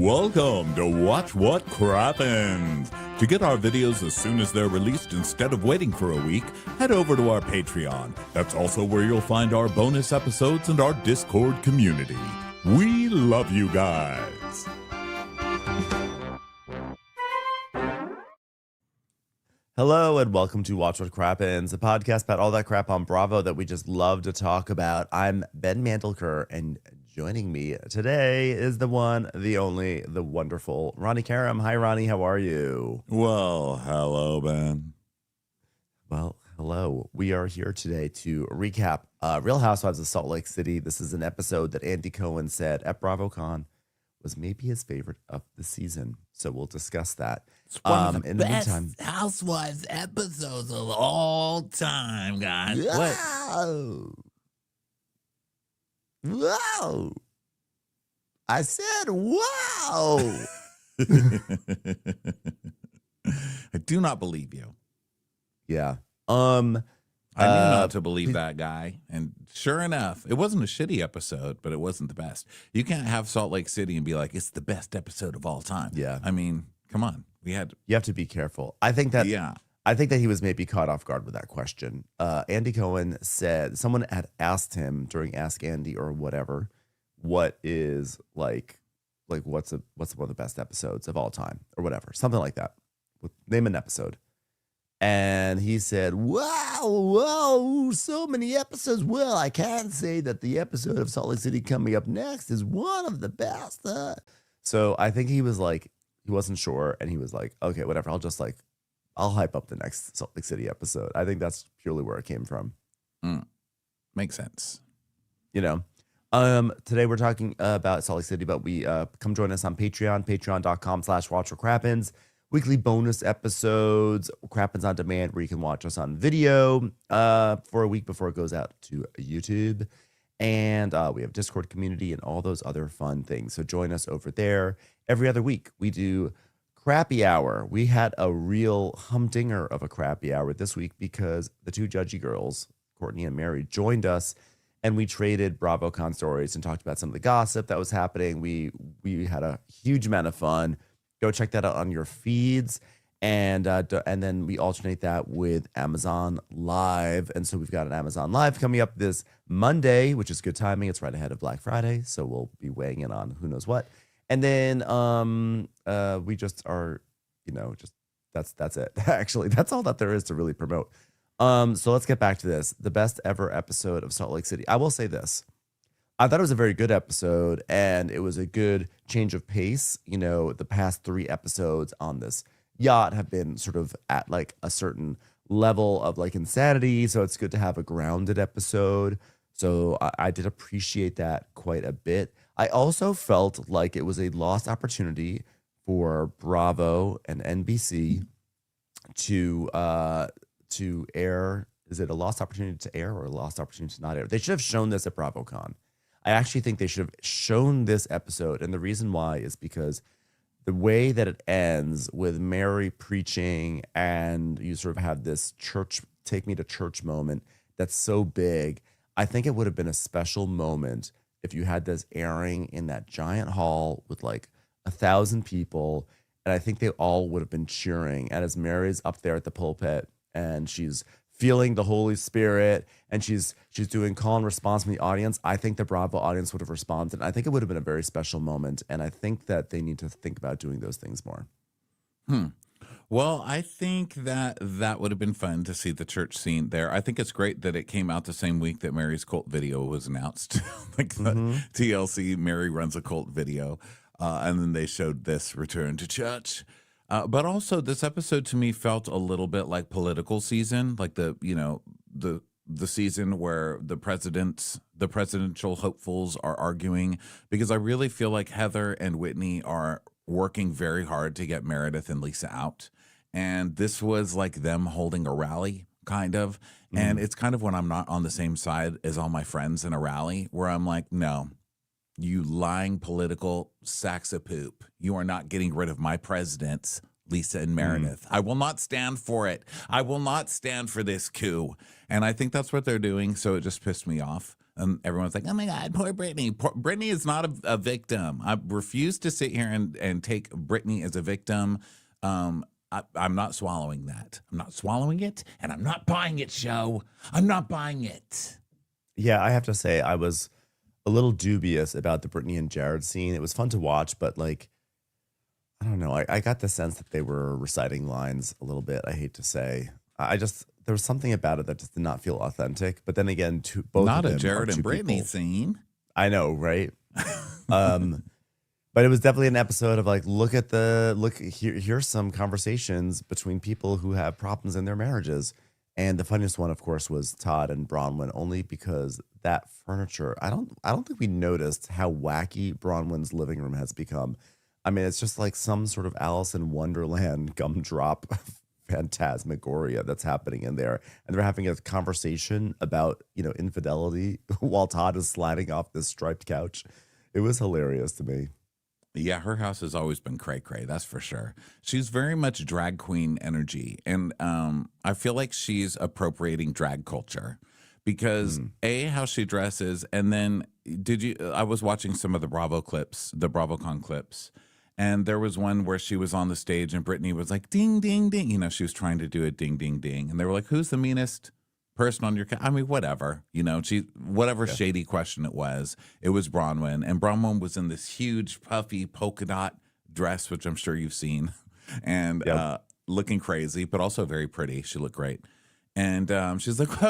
Welcome to Watch What Crappens. To get our videos as soon as they're released instead of waiting for a week, head over to our Patreon. That's also where you'll find our bonus episodes and our Discord community. We love you guys. Hello and welcome to Watch What Crappens, a podcast about all that crap on Bravo that we just love to talk about. I'm Ben Mandelker, and joining me today is the one, the only, the wonderful Ronnie Karam. Hi, Ronnie. How are you? Well, hello, Ben. Well, hello. We are here today to recap Real Housewives of Salt Lake City. This is an episode that Andy Cohen said at BravoCon was maybe his favorite of the season. So we'll discuss that. It's one of the in best the meantime, Housewives episodes of all time, guys. Whoa. Whoa. I said, whoa. I do not believe you. Yeah. I knew not to believe that guy. And sure enough, it wasn't a shitty episode, but it wasn't the best. You can't have Salt Lake City and be like, it's the best episode of all time. Yeah. I mean, come on. You have to be careful. I think that he was maybe caught off guard with that question. Andy Cohen said someone had asked him during Ask Andy or whatever, what is what's one of the best episodes of all time or whatever, something like that. Name an episode. And he said, whoa, so many episodes. Well, I can say that the episode of Salt Lake City coming up next is one of the best. So I think he was like, he wasn't sure. And he was like, okay, whatever. I'll hype up the next Salt Lake City episode. I think that's purely where it came from. Makes sense. You know, today we're talking about Salt Lake City, but we come join us on Patreon, patreon.com/watchwhatcrappens. Weekly bonus episodes, Crappens on Demand, where you can watch us on video for a week before it goes out to YouTube. And we have Discord community and all those other fun things. So join us over there. Every other week, we do Crappy Hour. We had a real humdinger of a Crappy Hour this week because the two judgy girls, Courtney and Mary, joined us. And we traded BravoCon stories and talked about some of the gossip that was happening. We had a huge amount of fun. Go check that out on your feeds, and then we alternate that with Amazon Live. And so we've got an Amazon Live coming up this Monday, which is good timing. It's right ahead of Black Friday, so we'll be weighing in on who knows what. And then we just are, that's it. Actually, that's all that there is to really promote. So let's get back to this. The best ever episode of Salt Lake City. I will say this. I thought it was a very good episode, and it was a good change of pace. You know, the past 3 episodes on this yacht have been sort of at like a certain level of like insanity. So it's good to have a grounded episode. So I did appreciate that quite a bit. I also felt like it was a lost opportunity for Bravo and NBC to air. Is it a lost opportunity to air or a lost opportunity to not air? They should have shown this at BravoCon. I actually think they should have shown this episode. And the reason why is because the way that it ends with Mary preaching and you sort of have this church, take me to church moment that's so big. I think it would have been a special moment if you had this airing in that giant hall with like 1,000 people. And I think they all would have been cheering. And as Mary's up there at the pulpit and she's feeling the Holy Spirit, and she's doing call and response from the audience, I think the Bravo audience would have responded. I think it would have been a very special moment, and I think that they need to think about doing those things more. Well, I think that would have been fun to see the church scene there. I think it's great that it came out the same week that Mary's cult video was announced. TLC, Mary runs a cult video, and then they showed this return to church. But also, this episode to me felt a little bit like political season, like the season where the presidential hopefuls are arguing, because I really feel like Heather and Whitney are working very hard to get Meredith and Lisa out. And this was like them holding a rally, kind of. And it's kind of when I'm not on the same side as all my friends in a rally, where I'm like, no, you lying political sacks of poop. You are not getting rid of my presidents, Lisa and Meredith. I will not stand for it. I will not stand for this coup. And I think that's what they're doing. So it just pissed me off. And everyone's like, oh my God, poor Brittany. Brittany is not a victim. I refuse to sit here and take Brittany as a victim. I'm not swallowing that. I'm not swallowing it, and I'm not buying it, show. I'm not buying it. Yeah, I have to say I was a little dubious about the Brittany and Jared scene. It was fun to watch, but like, I don't know. I got the sense that they were reciting lines a little bit. I hate to say. There was something about it that just did not feel authentic. But then again, both not of a them Jared are and two Brittany people. scene. I know, right? But it was definitely an episode of like, here's some conversations between people who have problems in their marriages. And the funniest one, of course, was Todd and Bronwyn, only because that furniture, I don't think we noticed how wacky Bronwyn's living room has become. I mean, it's just like some sort of Alice in Wonderland gumdrop phantasmagoria that's happening in there. And they're having a conversation about, infidelity while Todd is sliding off this striped couch. It was hilarious to me. Yeah, her house has always been cray-cray, that's for sure. She's very much drag queen energy. And I feel like she's appropriating drag culture because how she dresses. And then I was watching some of the BravoCon clips. And there was one where she was on the stage and Brittany was like, ding, ding, ding. She was trying to do a ding, ding, ding. And they were like, who's the meanest person on your I mean, whatever. Whatever shady question it was Bronwyn. And Bronwyn was in this huge, puffy polka dot dress, which I'm sure you've seen, and looking crazy, but also very pretty. She looked great. And she's like,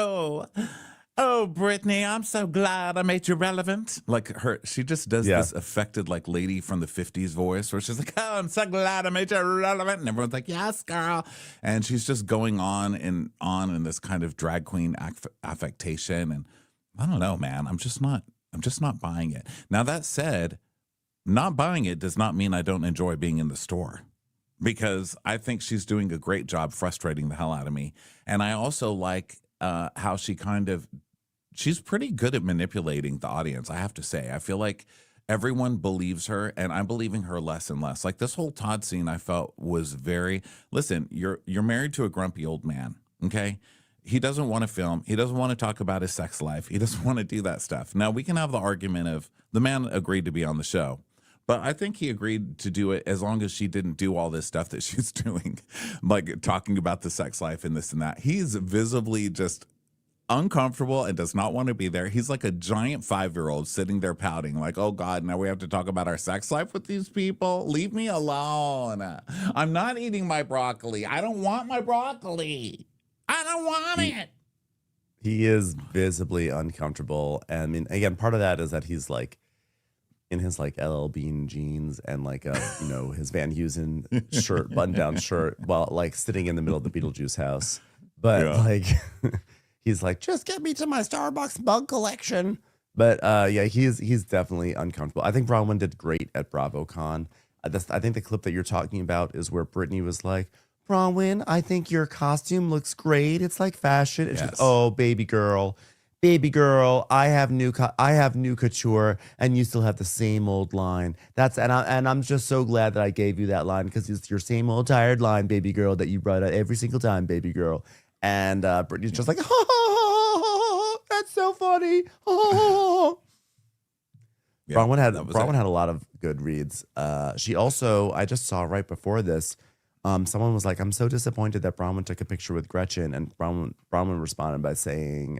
oh, Brittany, I'm so glad I made you relevant. Like she just does this affected like lady from the 50s voice where she's like, oh, I'm so glad I made you relevant. And everyone's like, yes, girl. And she's just going on in this kind of drag queen affectation. And I don't know, man, I'm just not buying it. Now, that said, not buying it does not mean I don't enjoy being in the store, because I think she's doing a great job frustrating the hell out of me. And I also like how she's pretty good at manipulating the audience, I have to say. I feel like everyone believes her, and I'm believing her less and less. Like this whole Todd scene, I felt was listen, you're married to a grumpy old man, okay? He doesn't want to film. He doesn't want to talk about his sex life. He doesn't want to do that stuff. Now, we can have the argument of the man agreed to be on the show, but I think he agreed to do it as long as she didn't do all this stuff that she's doing, like talking about the sex life and this and that. He's visibly just uncomfortable and does not want to be there. He's like a giant 5-year-old sitting there pouting like, oh God, now we have to talk about our sex life with these people. Leave me alone. I'm not eating my broccoli. I don't want my broccoli. I don't want it. He is visibly uncomfortable. And I mean, again, part of that is that he's like in his like LL Bean jeans and like his Van Heusen shirt, button-down shirt, while like sitting in the middle of the Beetlejuice house. But like he's like, just get me to my Starbucks mug collection. But he's definitely uncomfortable. I think Bronwyn did great at BravoCon. I think the clip that you're talking about is where Brittany was like, Bronwyn, I think your costume looks great. It's like fashion. And she's, oh, baby girl, I have new couture, and you still have the same old line. And I'm just so glad that I gave you that line, because it's your same old tired line, baby girl, that you brought out every single time, baby girl. And Brittany's just like, oh, that's so funny. Oh. Yeah, Bronwyn had a lot of good reads. She also, I just saw right before this, someone was like, I'm so disappointed that Bronwyn took a picture with Gretchen. And Bronwyn responded by saying,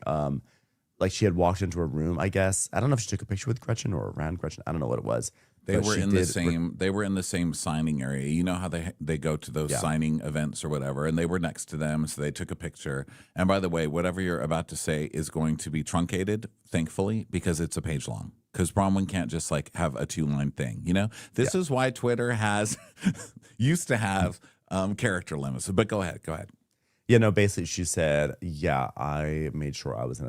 like she had walked into a room, I guess. I don't know if she took a picture with Gretchen or around Gretchen. I don't know what it was. They were in the same signing area. You know how they go to those signing events or whatever, and they were next to them, so they took a picture. And by the way, whatever you're about to say is going to be truncated, thankfully, because it's a page long. Because Bronwyn can't just like have a 2-line thing. This is why Twitter has used to have character limits. But go ahead. Yeah, no, basically she said, yeah, I made sure I was in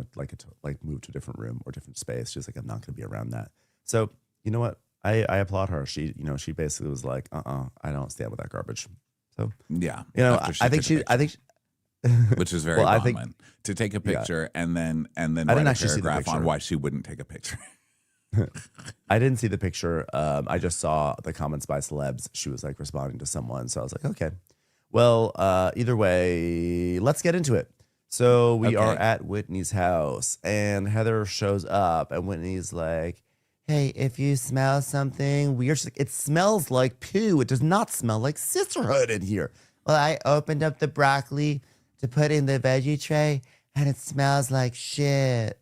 move to a different room or different space. She's like, I'm not going to be around that. So you know what? I applaud her. She basically was like, I don't stand with that garbage. So yeah, I think which is very common to take a picture and then write a paragraph on why she wouldn't take a picture. I didn't see the picture. I just saw the comments by celebs. She was like responding to someone. So I was like, okay. Well, either way, let's get into it. So we are Okay. at Whitney's house, and Heather shows up, and Whitney's like, "Hey, if you smell something weird," she's like, "It smells like poo. It does not smell like sisterhood in here." Well, I opened up the broccoli to put in the veggie tray, and it smells like shit.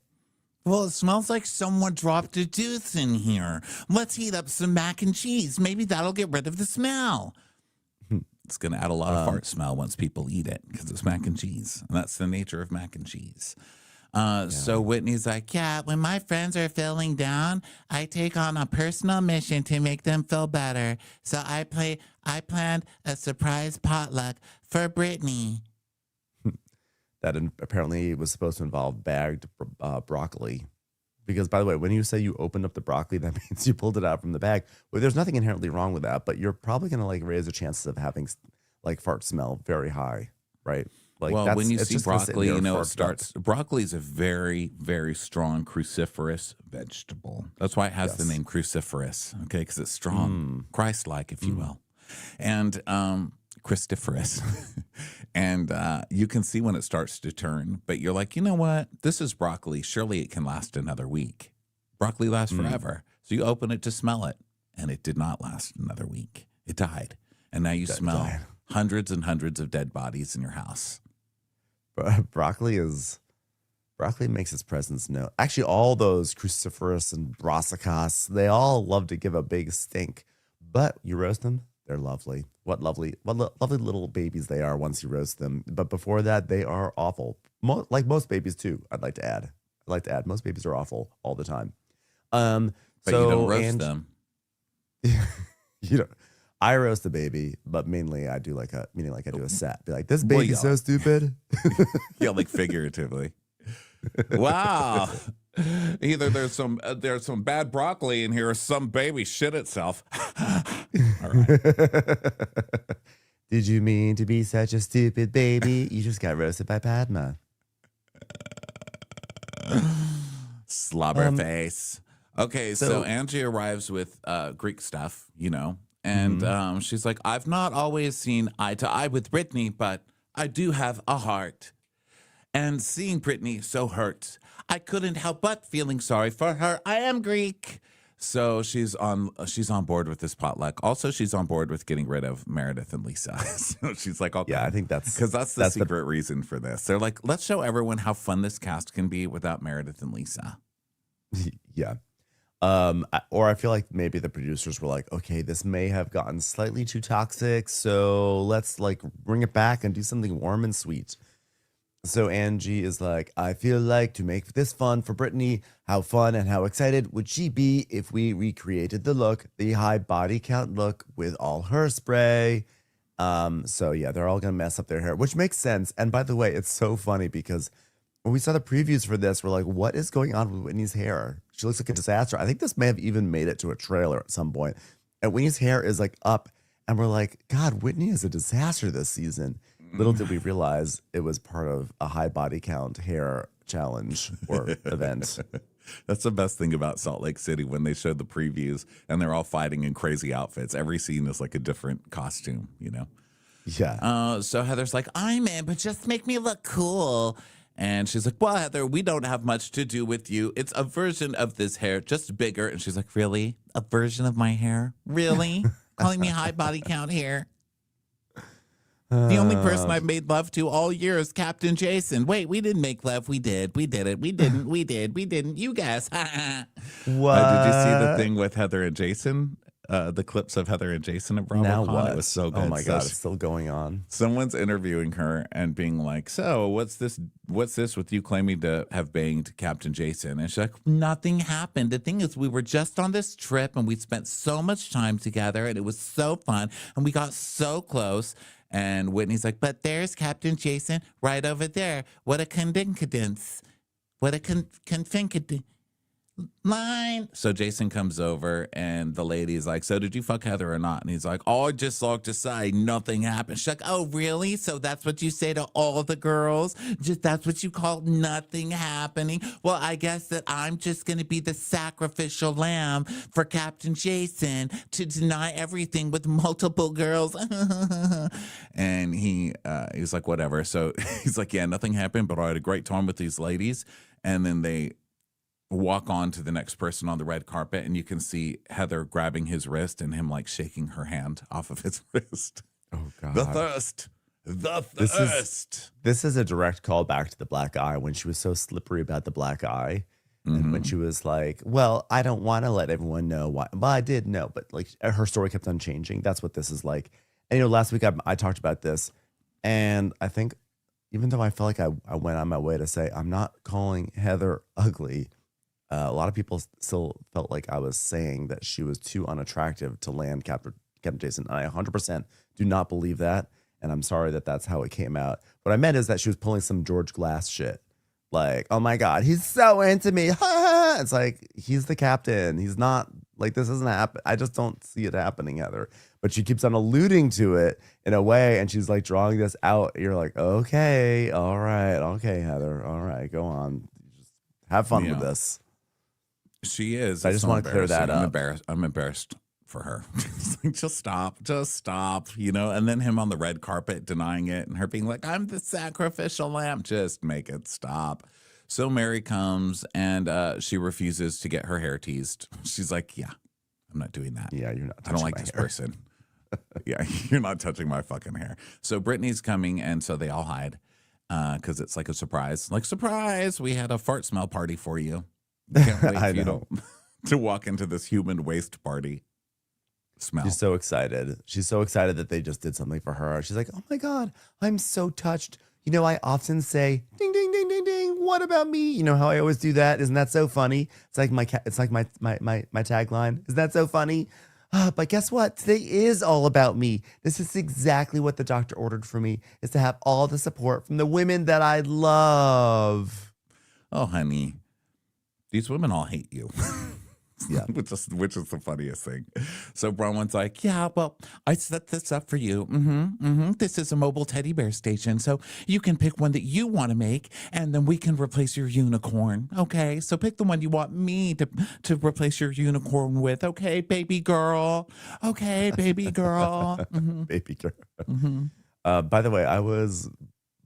Well, it smells like someone dropped a tooth in here. Let's heat up some mac and cheese. Maybe that'll get rid of the smell. It's going to add a lot of fart smell once people eat it because it's mac and cheese. And that's the nature of mac and cheese. So Whitney's like, yeah, when my friends are feeling down, I take on a personal mission to make them feel better. So I planned a surprise potluck for Brittany. That apparently was supposed to involve bagged broccoli. Because, by the way, when you say you opened up the broccoli, that means you pulled it out from the bag. Well, there's nothing inherently wrong with that, but you're probably going to like raise the chances of having like fart smell very high, right? Like, well, when you it's see just gonna sit broccoli, there you know, it farted up. starts. Broccoli is a very, very strong cruciferous vegetable. That's why it has the Yes. name cruciferous, okay? Because it's strong, Christ-like, if you will. And Christiferous. And you can see when it starts to turn, but you're like, you know what? This is broccoli. Surely it can last another week. Broccoli lasts forever. So you open it to smell it, and it did not last another week. It died. And now you smell died. hundreds and hundreds of dead bodies in your house. Broccoli makes its presence known. Actually, all those cruciferous and brassicas, they all love to give a big stink. But you roast them, they're lovely. What lovely little babies they are once you roast them. But before that, they are awful. Like most babies too. I'd like to add. Most babies are awful all the time. But So, you don't roast and them. you know, I roast the baby, but mainly I do I do a set. Be like, this Well, baby's so stupid. Yeah, like figuratively. Wow. Either there's some bad broccoli in here or some baby shit itself. All right. Did you mean to be such a stupid baby? You just got roasted by Padma. Slobber face. Okay, so so- Angie arrives with Greek stuff, you know, and she's like, I've not always seen eye to eye with Brittany, but I do have a heart. And seeing Brittany so hurt, I couldn't help but feeling sorry for her. I am Greek. So she's on board with this potluck. Also, she's on board with getting rid of Meredith and Lisa. So she's like, okay. Yeah, I think that's Because that's the secret reason for this. They're like, let's show everyone how fun this cast can be without Meredith and Lisa. Yeah. Or I feel like maybe the producers were like, okay, this may have gotten slightly too toxic, so let's like bring it back and do something warm and sweet. So Angie is like, I feel like to make this fun for Brittany, how fun and how excited would she be if we recreated the high body count look with all hairspray. So yeah, they're all gonna mess up their hair, which makes sense. And by the way, it's so funny because when we saw the previews for this, we're like, what is going on with Whitney's hair? She looks like a disaster. I think this may have even made it to a trailer at some point. And Whitney's hair is like up, and we're like, God, Whitney is a disaster this season. Little did we realize it was part of a high body count hair challenge or event. That's the best thing about Salt Lake City when they showed the previews and they're all fighting in crazy outfits. Every scene is like a different costume, you know? Yeah. So Heather's like, I'm in, but just make me look cool. And she's like, well, Heather, we don't have much to do with you. It's a version of this hair, just bigger. And she's like, really? A version of my hair? Really? Calling me high body count hair? The only person I've made love to all year is Captain Jason. Wait, we didn't make love. We did. We did it. We didn't. We did. We didn't. You guys. What? Did you see the thing with Heather and Jason? The clips of Heather and Jason at BravoCon? Now what? It was so good. Oh my God, So it's still going on. someone's interviewing her and being like, so what's this with you claiming to have banged Captain Jason? And she's like, nothing happened. The thing is, we were just on this trip and we spent so much time together and it was so fun and we got so close. And Whitney's like, but there's Captain Jason right over there. What a confinkadence. What a confinkadence. line. So Jason comes over and the lady's like, so did you fuck Heather or not? And he's like, oh, I just like to say nothing happened. She's like, oh, really? So that's what you say to all the girls? Just that's what you call nothing happening? Well, I guess that I'm just going to be the sacrificial lamb for Captain Jason to deny everything with multiple girls. And he's like, whatever. So he's like, yeah, nothing happened, but I had a great time with these ladies. And then they walk on to the next person on the red carpet, and you can see Heather grabbing his wrist and him like shaking her hand off of his wrist. Oh God. The thirst. The thirst. This is a direct call back to the black eye when she was so slippery about the black eye. And when she was like, well, I don't want to let everyone know why. Well, I did know, but like her story kept on changing. That's what this is like. And last week I talked about this, and I think even though I felt like I went on my way to say I'm not calling Heather ugly, a lot of people still felt like I was saying that she was too unattractive to land Captain Jason. And I 100% do not believe that. And I'm sorry that that's how it came out. What I meant is that she was pulling some George Glass shit. Like, oh my God, he's so into me. It's like, he's the captain. He's not, like, this isn't happen. I just don't see it happening, Heather. But she keeps on alluding to it in a way. And she's like drawing this out. You're like, okay, all right. Okay, Heather. All right, go on. Just have fun with this. She is. I just want to clear that up. I'm embarrassed for her. Just stop. And then him on the red carpet denying it and her being like, I'm the sacrificial lamb. Just make it stop. So Mary comes and she refuses to get her hair teased. She's like, yeah, I'm not doing that. Yeah, you're not. I don't like this person. Yeah, you're not touching my fucking hair. So Brittany's coming, and so they all hide because it's like a surprise. Like, surprise, we had a fart smell party for you. Can't wait for you to walk into this human waste party. Smell. She's so excited. She's so excited that they just did something for her. She's like, oh my God, I'm so touched. I often say, ding, ding, ding, ding, ding. What about me? You know how I always do that? Isn't that so funny? It's like my tagline. Isn't that so funny? But guess what? Today is all about me. This is exactly what the doctor ordered for me, is to have all the support from the women that I love. Oh, honey. These women all hate you. Yeah. which is the funniest thing. So Bronwyn's like, yeah, well, I set this up for you. This is a mobile teddy bear station. So you can pick one that you want to make, and then we can replace your unicorn. Okay, so pick the one you want me to replace your unicorn with. Okay, baby girl. Okay, baby girl. Baby girl. By the way, I was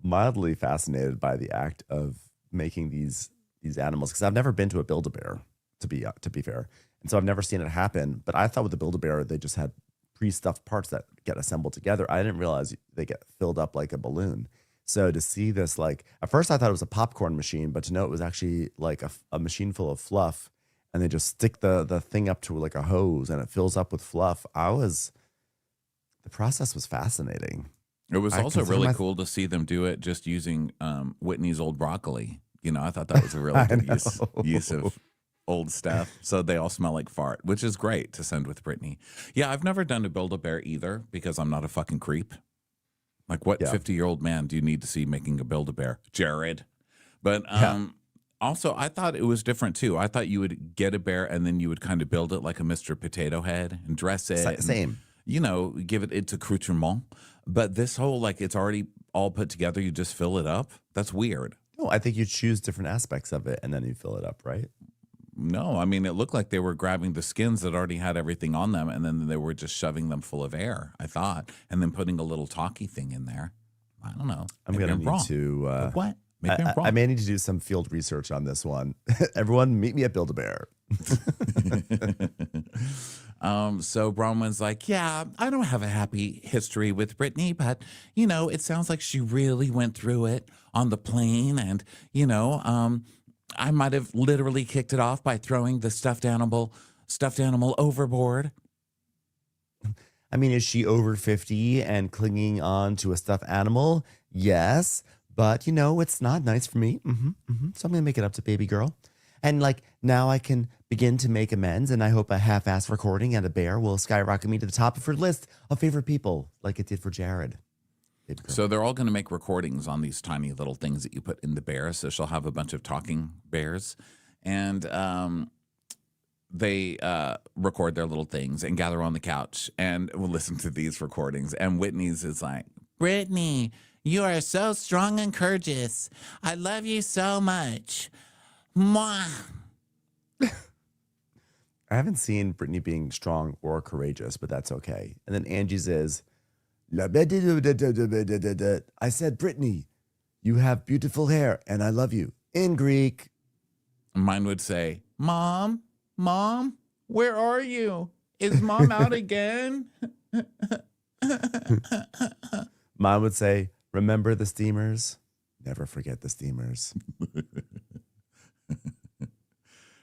mildly fascinated by the act of making these animals, because I've never been to a Build-A-Bear, to be fair, and so I've never seen it happen. But I thought with the Build-A-Bear they just had pre-stuffed parts that get assembled together. I didn't realize they get filled up like a balloon. So to see this, like, at first I thought it was a popcorn machine, but to know it was actually like a machine full of fluff, and they just stick the thing up to like a hose and it fills up with fluff. The process was fascinating. It was also really cool to see them do it just using Whitney's old broccoli. I thought that was a really good use of old stuff. So they all smell like fart, which is great to send with Brittany. Yeah, I've never done a Build-A-Bear either because I'm not a fucking creep. Like, what 50-year-old man do you need to see making a Build-A-Bear? Jared. But also, I thought it was different too. I thought you would get a bear and then you would kind of build it like a Mr. Potato Head and dress it. Same. And, give it its accoutrement. But this whole, like, it's already all put together, you just fill it up. That's weird. No, I think you choose different aspects of it and then you fill it up, right? No, I mean, it looked like they were grabbing the skins that already had everything on them, and then they were just shoving them full of air, I thought, and then putting a little talkie thing in there. I don't know. I'm going to need to... what? Maybe I'm wrong. I may need to do some field research on this one. Everyone, meet me at Build-A-Bear. So Bronwyn's like, yeah, I don't have a happy history with Brittany, but, it sounds like she really went through it on the plane, and, I might have literally kicked it off by throwing the stuffed animal overboard. I mean, is she over 50 and clinging on to a stuffed animal? Yes, but it's not nice for me. So I'm gonna make it up to baby girl, and like now I can begin to make amends. And I hope a half-ass recording and a bear will skyrocket me to the top of her list of favorite people, like it did for Jared. So they're all going to make recordings on these tiny little things that you put in the bear. So she'll have a bunch of talking bears. And they record their little things and gather on the couch and will listen to these recordings. And Whitney's is like, Brittany, you are so strong and courageous. I love you so much. Mwah. I haven't seen Brittany being strong or courageous, but that's okay. And then Angie's is, I said, Brittany, you have beautiful hair and I love you in Greek. Mine would say, Mom, where are you? Is Mom out again? Mine would say, remember the steamers? Never forget the steamers.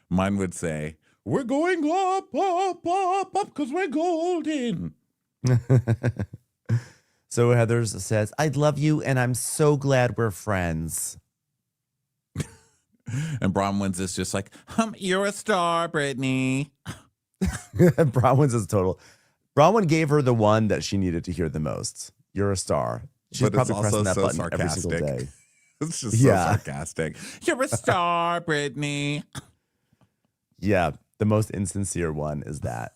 Mine would say, we're going up, because we're golden. So Heather's says, I love you and I'm so glad we're friends. And Bronwyn's is just like, you're a star, Brittany. Bronwyn's is total. Bronwyn gave her the one that she needed to hear the most. You're a star. She's But it's probably pressing also that so button sarcastic. every single day. It's just so sarcastic. You're a star, Brittany. Yeah, the most insincere one is that.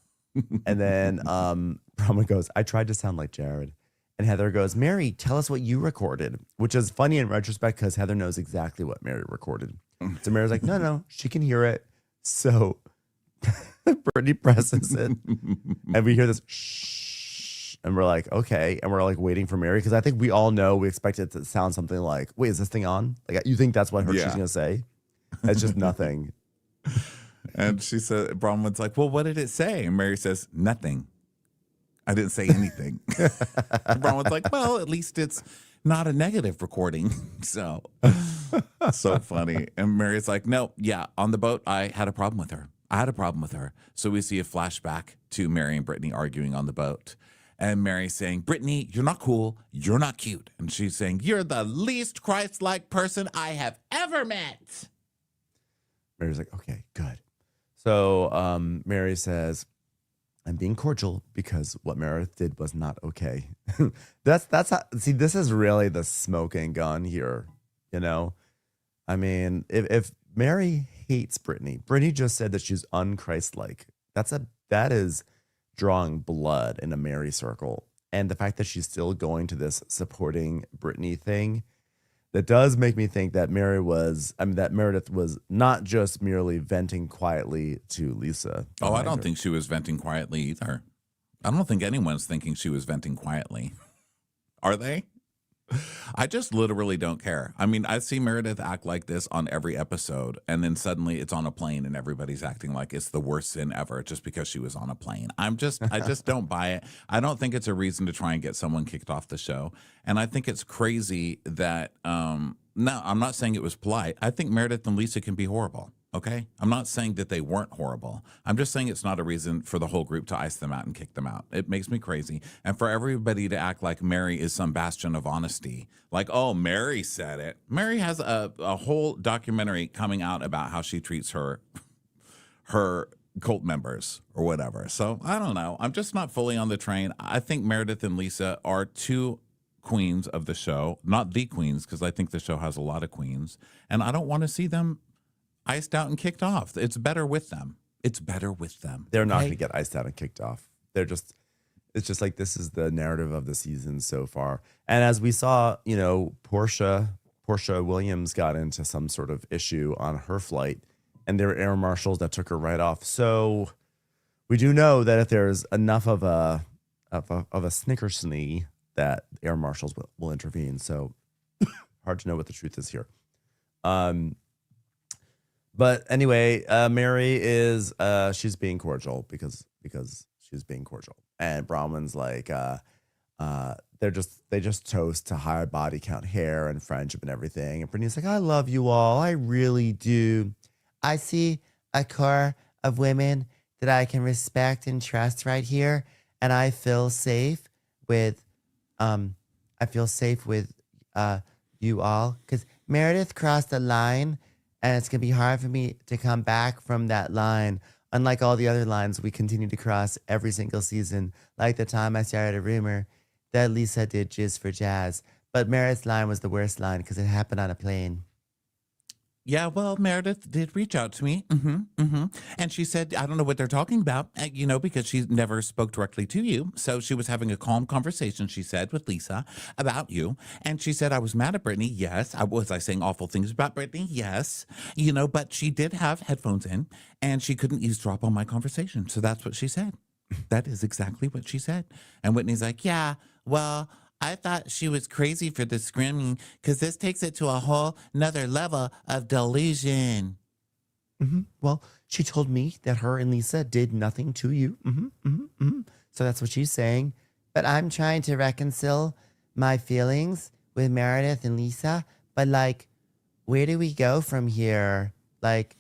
And then Bronwyn goes, I tried to sound like Jared. And Heather goes, Mary, tell us what you recorded, which is funny in retrospect because Heather knows exactly what Mary recorded. So Mary's like, no, she can hear it. So Brittany presses it. And we hear this shh. And we're like, okay. And we're like waiting for Mary because I think we all know we expect it to sound something like, wait, is this thing on? Like, you think that's what she's going to say? It's just nothing. And she said, Bronwyn's like, well, what did it say? And Mary says, nothing. I didn't say anything. Bronwyn's like, well, at least it's not a negative recording. So funny. And Mary's like, no, yeah, on the boat, I had a problem with her. So we see a flashback to Mary and Brittany arguing on the boat. And Mary saying, Brittany, you're not cool. You're not cute. And she's saying, you're the least Christ-like person I have ever met. Mary's like, okay, good. So Mary says, I'm being cordial because what Meredith did was not okay. That's how, see, this is really the smoking gun here, you know? I mean, if Mary hates Brittany just said that she's unchristlike. That is drawing blood in a Mary circle. And the fact that she's still going to this supporting Brittany thing, that does make me think that that Meredith was not just merely venting quietly to Lisa. Oh, I don't think she was venting quietly either. I don't think anyone's thinking she was venting quietly. Are they? I just literally don't care. I mean, I see Meredith act like this on every episode, and then suddenly it's on a plane and everybody's acting like it's the worst sin ever just because she was on a plane. I just don't buy it. I don't think it's a reason to try and get someone kicked off the show. And I think it's crazy that, no, I'm not saying it was polite. I think Meredith and Lisa can be horrible. Okay. I'm not saying that they weren't horrible. I'm just saying it's not a reason for the whole group to ice them out and kick them out. It makes me crazy. And for everybody to act like Mary is some bastion of honesty, like, oh, Mary said it. Mary has a whole documentary coming out about how she treats her cult members or whatever. So I don't know. I'm just not fully on the train. I think Meredith and Lisa are two queens of the show, not the queens, because I think the show has a lot of queens. And I don't want to see them iced out and kicked off. It's better with them. They're not going to get iced out and kicked off. It's just like, this is the narrative of the season so far. And as we saw, you know, Portia Williams got into some sort of issue on her flight, and there were air marshals that took her right off. So we do know that if there's enough of a snickersnee, that air marshals will intervene. So hard to know what the truth is here. But anyway, Mary is she's being cordial because she's being cordial, and Bronwyn's like they just toast to higher body count, hair, and friendship and everything. And Brittany's like, I love you all, I really do. I see a core of women that I can respect and trust right here, and I feel safe with you all, because Meredith crossed the line. And it's going to be hard for me to come back from that line. Unlike all the other lines we continue to cross every single season. Like the time I started a rumor that Lisa did Jizz for Jazz. But Meredith's line was the worst line because it happened on a plane. Yeah, well, Meredith did reach out to me. And she said, I don't know what they're talking about, because she never spoke directly to you. So she was having a calm conversation, she said, with Lisa about you. And she said, I was mad at Brittany. Yes. Was I saying awful things about Brittany? Yes. But she did have headphones in and she couldn't eavesdrop on my conversation. So that's what she said. That is exactly what she said. And Whitney's like, yeah, well, I thought she was crazy for the screaming because this takes it to a whole nother level of delusion. Well, she told me that her and Lisa did nothing to you. So that's what she's saying. But I'm trying to reconcile my feelings with Meredith and Lisa. But like, where do we go from here? Like,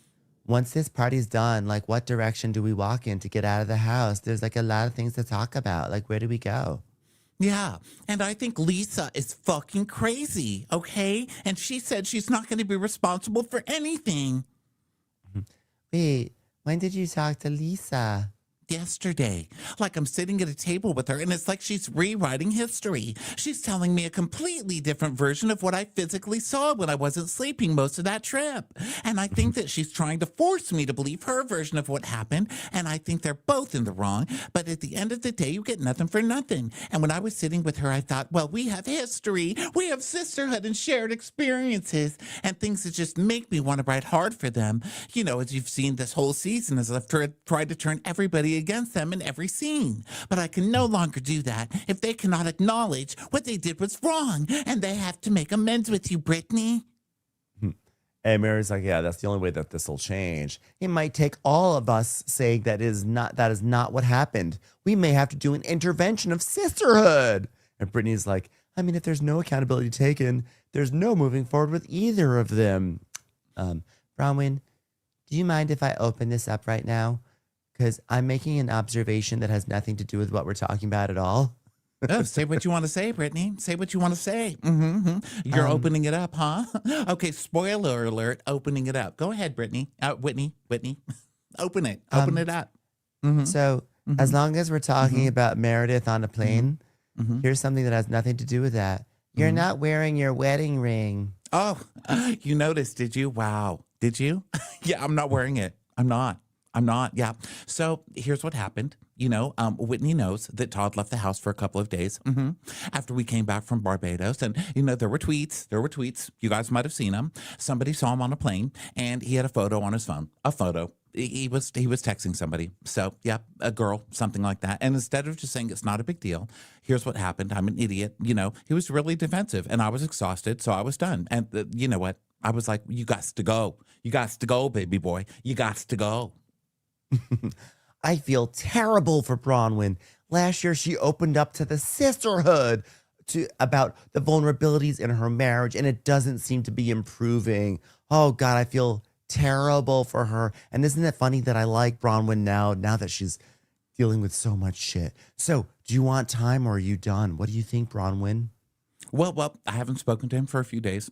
once this party's done, like, what direction do we walk in to get out of the house? There's like a lot of things to talk about. Like, where do we go? Yeah, and I think Lisa is fucking crazy, okay? And she said she's not going to be responsible for anything. Wait, when did you talk to Lisa? Yesterday, like I'm sitting at a table with her and it's like she's rewriting history. She's telling me a completely different version of what I physically saw when I wasn't sleeping most of that trip. And I think that she's trying to force me to believe her version of what happened. And I think they're both in the wrong. But at the end of the day, you get nothing for nothing. And when I was sitting with her, I thought, well, we have history. We have sisterhood and shared experiences and things that just make me want to write hard for them. As you've seen this whole season, as I've tried to turn everybody against them in every scene. But I can no longer do that if they cannot acknowledge what they did was wrong, and they have to make amends with you, Brittany. And Mary's like, yeah, that's the only way that this will change. It might take all of us saying that is not what happened. We may have to do an intervention of sisterhood. And Brittany's like, I mean, if there's no accountability taken, there's no moving forward with either of them. Bronwyn, do you mind if I open this up right now? Because I'm making an observation that has nothing to do with what we're talking about at all. Oh, say what you want to say, Brittany. Say what you want to say. You're opening it up, huh? Okay, spoiler alert, opening it up. Go ahead, Brittany. Whitney. Open it. Open it up. So as long as we're talking about Meredith on a plane, here's something that has nothing to do with that. You're not wearing your wedding ring. Oh, you noticed, did you? Wow. Did you? Yeah, I'm not wearing it. I'm not. Yeah. So here's what happened. Whitney knows that Todd left the house for a couple of days after we came back from Barbados. And, there were tweets. You guys might have seen them. Somebody saw him on a plane and he had a photo on his phone. A photo. He was texting somebody. So, yeah, a girl, something like that. And instead of just saying it's not a big deal, here's what happened. I'm an idiot. He was really defensive and I was exhausted. So I was done. And you know what? I was like, you got to go. You got to go, baby boy. You got to go. I feel terrible for Bronwyn. Last year, she opened up to the sisterhood about the vulnerabilities in her marriage, and it doesn't seem to be improving. Oh, God, I feel terrible for her. And isn't it funny that I like Bronwyn now that she's dealing with so much shit? So, do you want time or are you done? What do you think, Bronwyn? Well, I haven't spoken to him for a few days.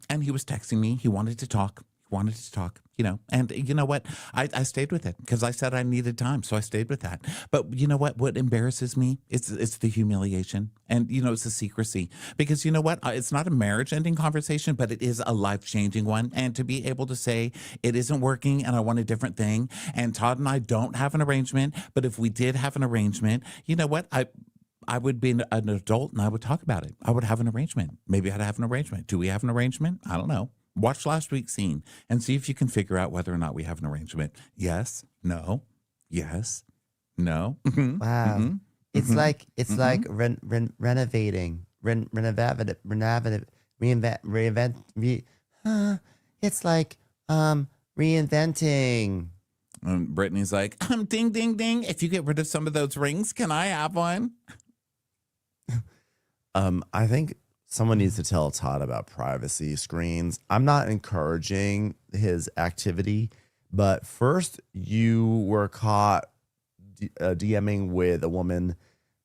And he was texting me. He wanted to talk. And you know what? I stayed with it because I said I needed time. So I stayed with that. But you know what? What embarrasses me? It's the humiliation and, it's the secrecy because you know what? It's not a marriage ending conversation, but it is a life changing one. And to be able to say it isn't working and I want a different thing. And Todd and I don't have an arrangement. But if we did have an arrangement, you know what? I would be an adult and I would talk about it. I would have an arrangement. Maybe I'd have an arrangement. Do we have an arrangement? I don't know. Watch last week's scene and see if you can figure out whether or not we have an arrangement. Yes, no, yes, no. Wow. It's like renovating, it's like reinventing. Brittany's like, ding, ding, ding. If you get rid of some of those rings, can I have one? I think someone needs to tell Todd about privacy screens. I'm not encouraging his activity, but first you were caught DMing with a woman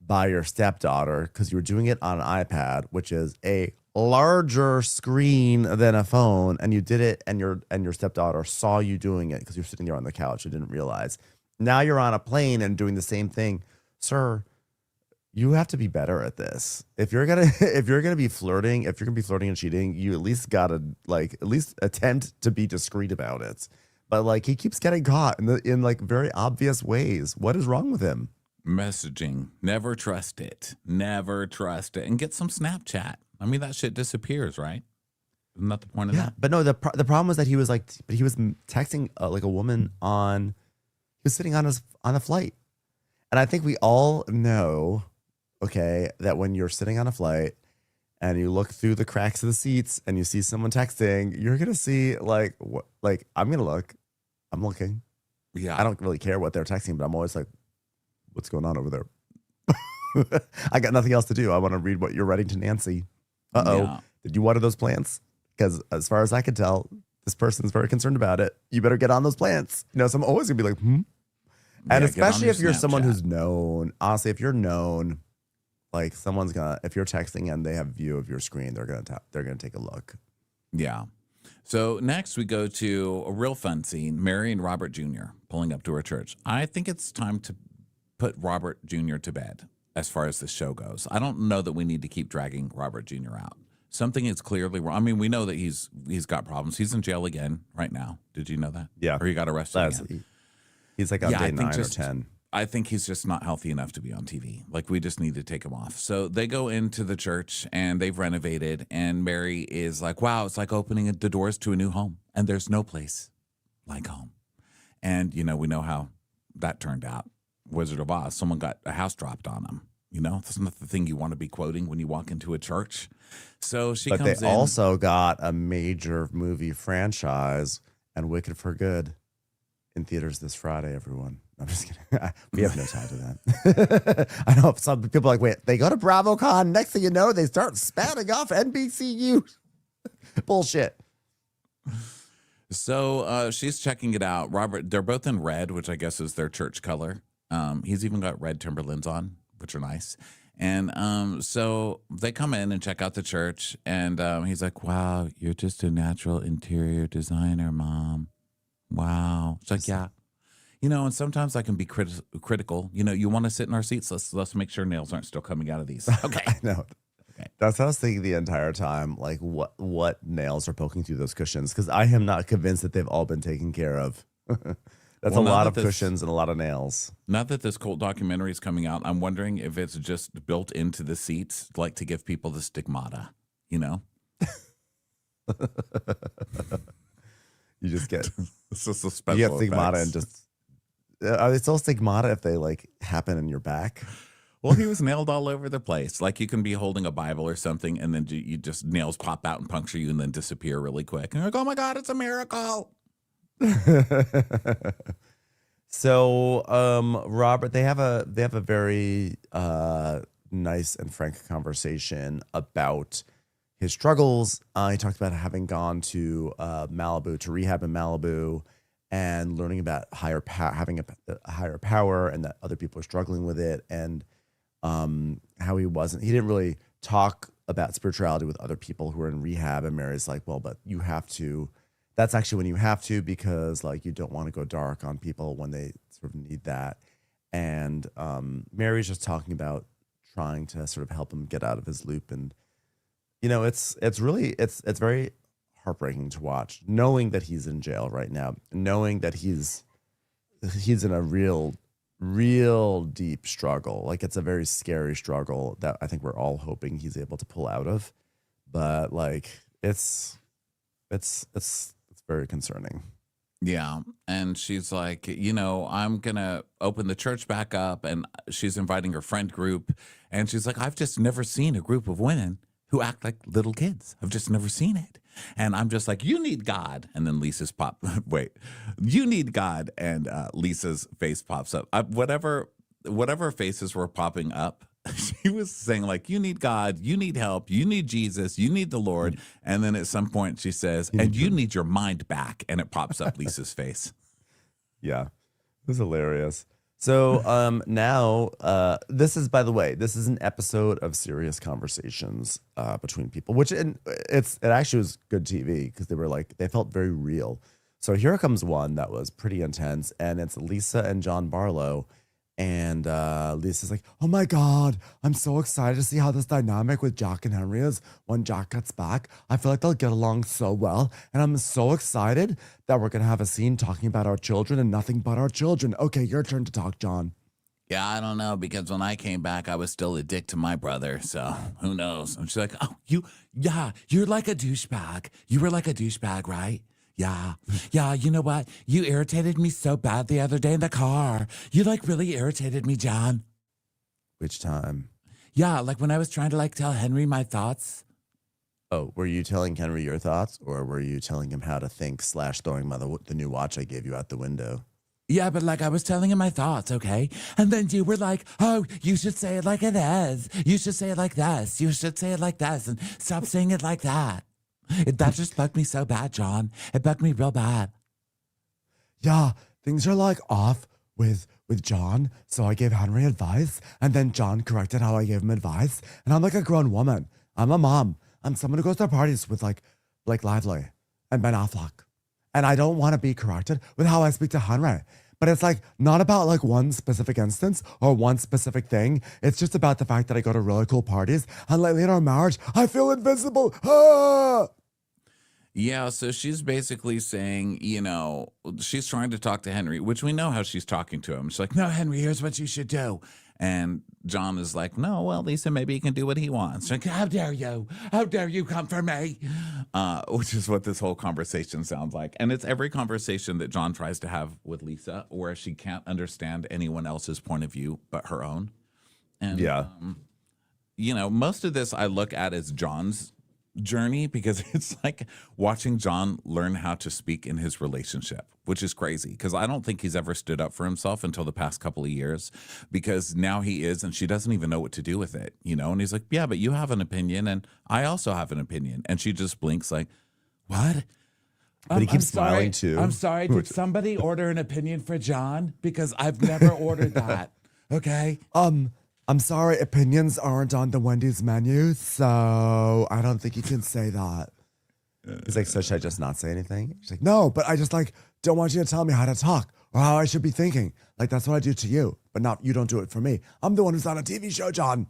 by your stepdaughter because you were doing it on an iPad, which is a larger screen than a phone, and you did it, and your stepdaughter saw you doing it because you're sitting there on the couch and didn't realize. Now you're on a plane and doing the same thing. Sir, you have to be better at this. If you're gonna be flirting and cheating, you at least gotta like at least attempt to be discreet about it. But like he keeps getting caught in like very obvious ways. What is wrong with him? Messaging. Never trust it. Never trust it. And get some Snapchat. I mean, that shit disappears, right? Isn't that the point of that? But no, the problem was that he was texting like a woman he was sitting on a flight. And I think we all know, okay, that when you're sitting on a flight and you look through the cracks of the seats and you see someone texting, you're gonna see like what, like I'm looking. Yeah. I don't really care what they're texting, but I'm always like, what's going on over there? I got nothing else to do. I want to read what you're writing to Nancy. Yeah. Did you water those plants? Because as far as I can tell, this person's very concerned about it. You better get on those plants. So I'm always gonna be like, And especially if you're someone who's known, honestly, if you're known, like if you're texting and they have view of your screen, they're gonna take a look. Yeah. So next we go to a real fun scene, Mary and Robert Jr. pulling up to her church. I think it's time to put Robert Jr. to bed as far as the show goes. I don't know that we need to keep dragging Robert Jr. out. Something is clearly wrong. I mean, we know that he's got problems. He's in jail again right now. Did you know that? Yeah. Or he got arrested again. He's like on day 9 or 10. I think he's just not healthy enough to be on TV. Like, we just need to take him off. So they go into the church and they've renovated. And Mary is like, wow, it's like opening the doors to a new home. And there's no place like home. And, we know how that turned out. Wizard of Oz, someone got a house dropped on them. That's not the thing you want to be quoting when you walk into a church. So she comes in. But they also got a major movie franchise and Wicked for Good in theaters this Friday, everyone. I'm just kidding. We have no time to that. I know some people are like, wait, they go to BravoCon. Next thing you know, they start spouting off NBCU. Bullshit. So she's checking it out. Robert, they're both in red, which I guess is their church color. He's even got red Timberlands on, which are nice. And so they come in and check out the church. And he's like, wow, you're just a natural interior designer, Mom. Wow. It's like, yeah. And sometimes I can be critical. You want to sit in our seats? Let's make sure nails aren't still coming out of these. Okay. I know. Okay. That's what I was thinking the entire time. Like, what nails are poking through those cushions? Because I am not convinced that they've all been taken care of. That's a lot of cushions and a lot of nails. Now that this cult documentary is coming out, I'm wondering if it's just built into the seats, like to give people the stigmata, You just get it's just a special you get stigmata effects. and just are they still stigmata if they like happen in your back? Well, he was nailed all over the place. Like you can be holding a Bible or something, and then you just nails pop out and puncture you, and then disappear really quick. And you're like, oh my God, it's a miracle. So, Robert, they have a very nice and frank conversation about his struggles. He talked about having gone to Malibu to rehab in Malibu and learning about having a higher power, and that other people are struggling with it, and how he didn't really talk about spirituality with other people who are in rehab. And Mary's like, well, but you have to. That's actually when you have to, because like you don't want to go dark on people when they sort of need that. And Mary's just talking about trying to sort of help him get out of his loop. And it's very heartbreaking to watch, knowing that he's in jail right now, knowing that he's in a real deep struggle. Like it's a very scary struggle that I think we're all hoping he's able to pull out of. But like it's very concerning. Yeah. And she's like, I'm going to open the church back up. And she's inviting her friend group. And she's like, I've just never seen a group of women who act like little kids. I've just never seen it. And I'm just like, you need God. And then Lisa's you need God. And Lisa's face pops up. Whatever faces were popping up, she was saying like, you need God, you need help, you need Jesus, you need the Lord. And then at some point she says, and you need your mind back. And it pops up Lisa's face. Yeah, it was hilarious. So now this is, by the way, this is an episode of serious conversations between people, which it actually was good TV because they felt very real. So here comes one that was pretty intense, and it's Lisa and John Barlow. And Lisa's like, oh my God, I'm so excited to see how this dynamic with Jack and Henry is when Jack gets back. I feel like they'll get along so well. And I'm so excited that we're going to have a scene talking about our children and nothing but our children. Okay, your turn to talk, John. Yeah, I don't know, because when I came back, I was still a dick to my brother. So who knows? And she's like, oh, you're like a douchebag. You were like a douchebag, right? Yeah. Yeah, you know what? You irritated me so bad the other day in the car. You like really irritated me, John. Which time? Yeah, like when I was trying to like tell Henry my thoughts. Oh, were you telling Henry your thoughts, or were you telling him how to think / throwing the new watch I gave you out the window? Yeah, but like I was telling him my thoughts, okay? And then you were like, oh, you should say it like it is. You should say it like this. You should say it like this and stop saying it like that. That just bugged me so bad, John. It bugged me real bad. Yeah, things are like off with John. So I gave Henry advice, and then John corrected how I gave him advice. And I'm like a grown woman. I'm a mom. I'm someone who goes to parties with like Blake Lively and Ben Affleck. And I don't want to be corrected with how I speak to Henry. But it's like not about like one specific instance or one specific thing. It's just about the fact that I go to really cool parties, and lately in our marriage, I feel invincible. Ah! Yeah, so she's basically saying, she's trying to talk to Henry, which we know how she's talking to him. She's like, no, Henry, here's what you should do. And John is like, no, well, Lisa, maybe he can do what he wants. She's like, how dare you? How dare you come for me? Which is what this whole conversation sounds like. And it's every conversation that John tries to have with Lisa where she can't understand anyone else's point of view but her own. And, Yeah. Most of this I look at as John's journey, because it's like watching John learn how to speak in his relationship, which is crazy because I don't think he's ever stood up for himself until the past couple of years, because now he is, and she doesn't even know what to do with it, and he's like, yeah, but you have an opinion and I also have an opinion, and she just blinks like, what? But he keeps smiling too. I'm sorry, did somebody order an opinion for John? Because I've never ordered that. Okay. I'm sorry, opinions aren't on the Wendy's menu, so I don't think you can say that. He's like, so should I just not say anything? She's like, no, but I just like don't want you to tell me how to talk or how I should be thinking. Like, that's what I do to you, but not you don't do it for me. I'm the one who's on a TV show, John.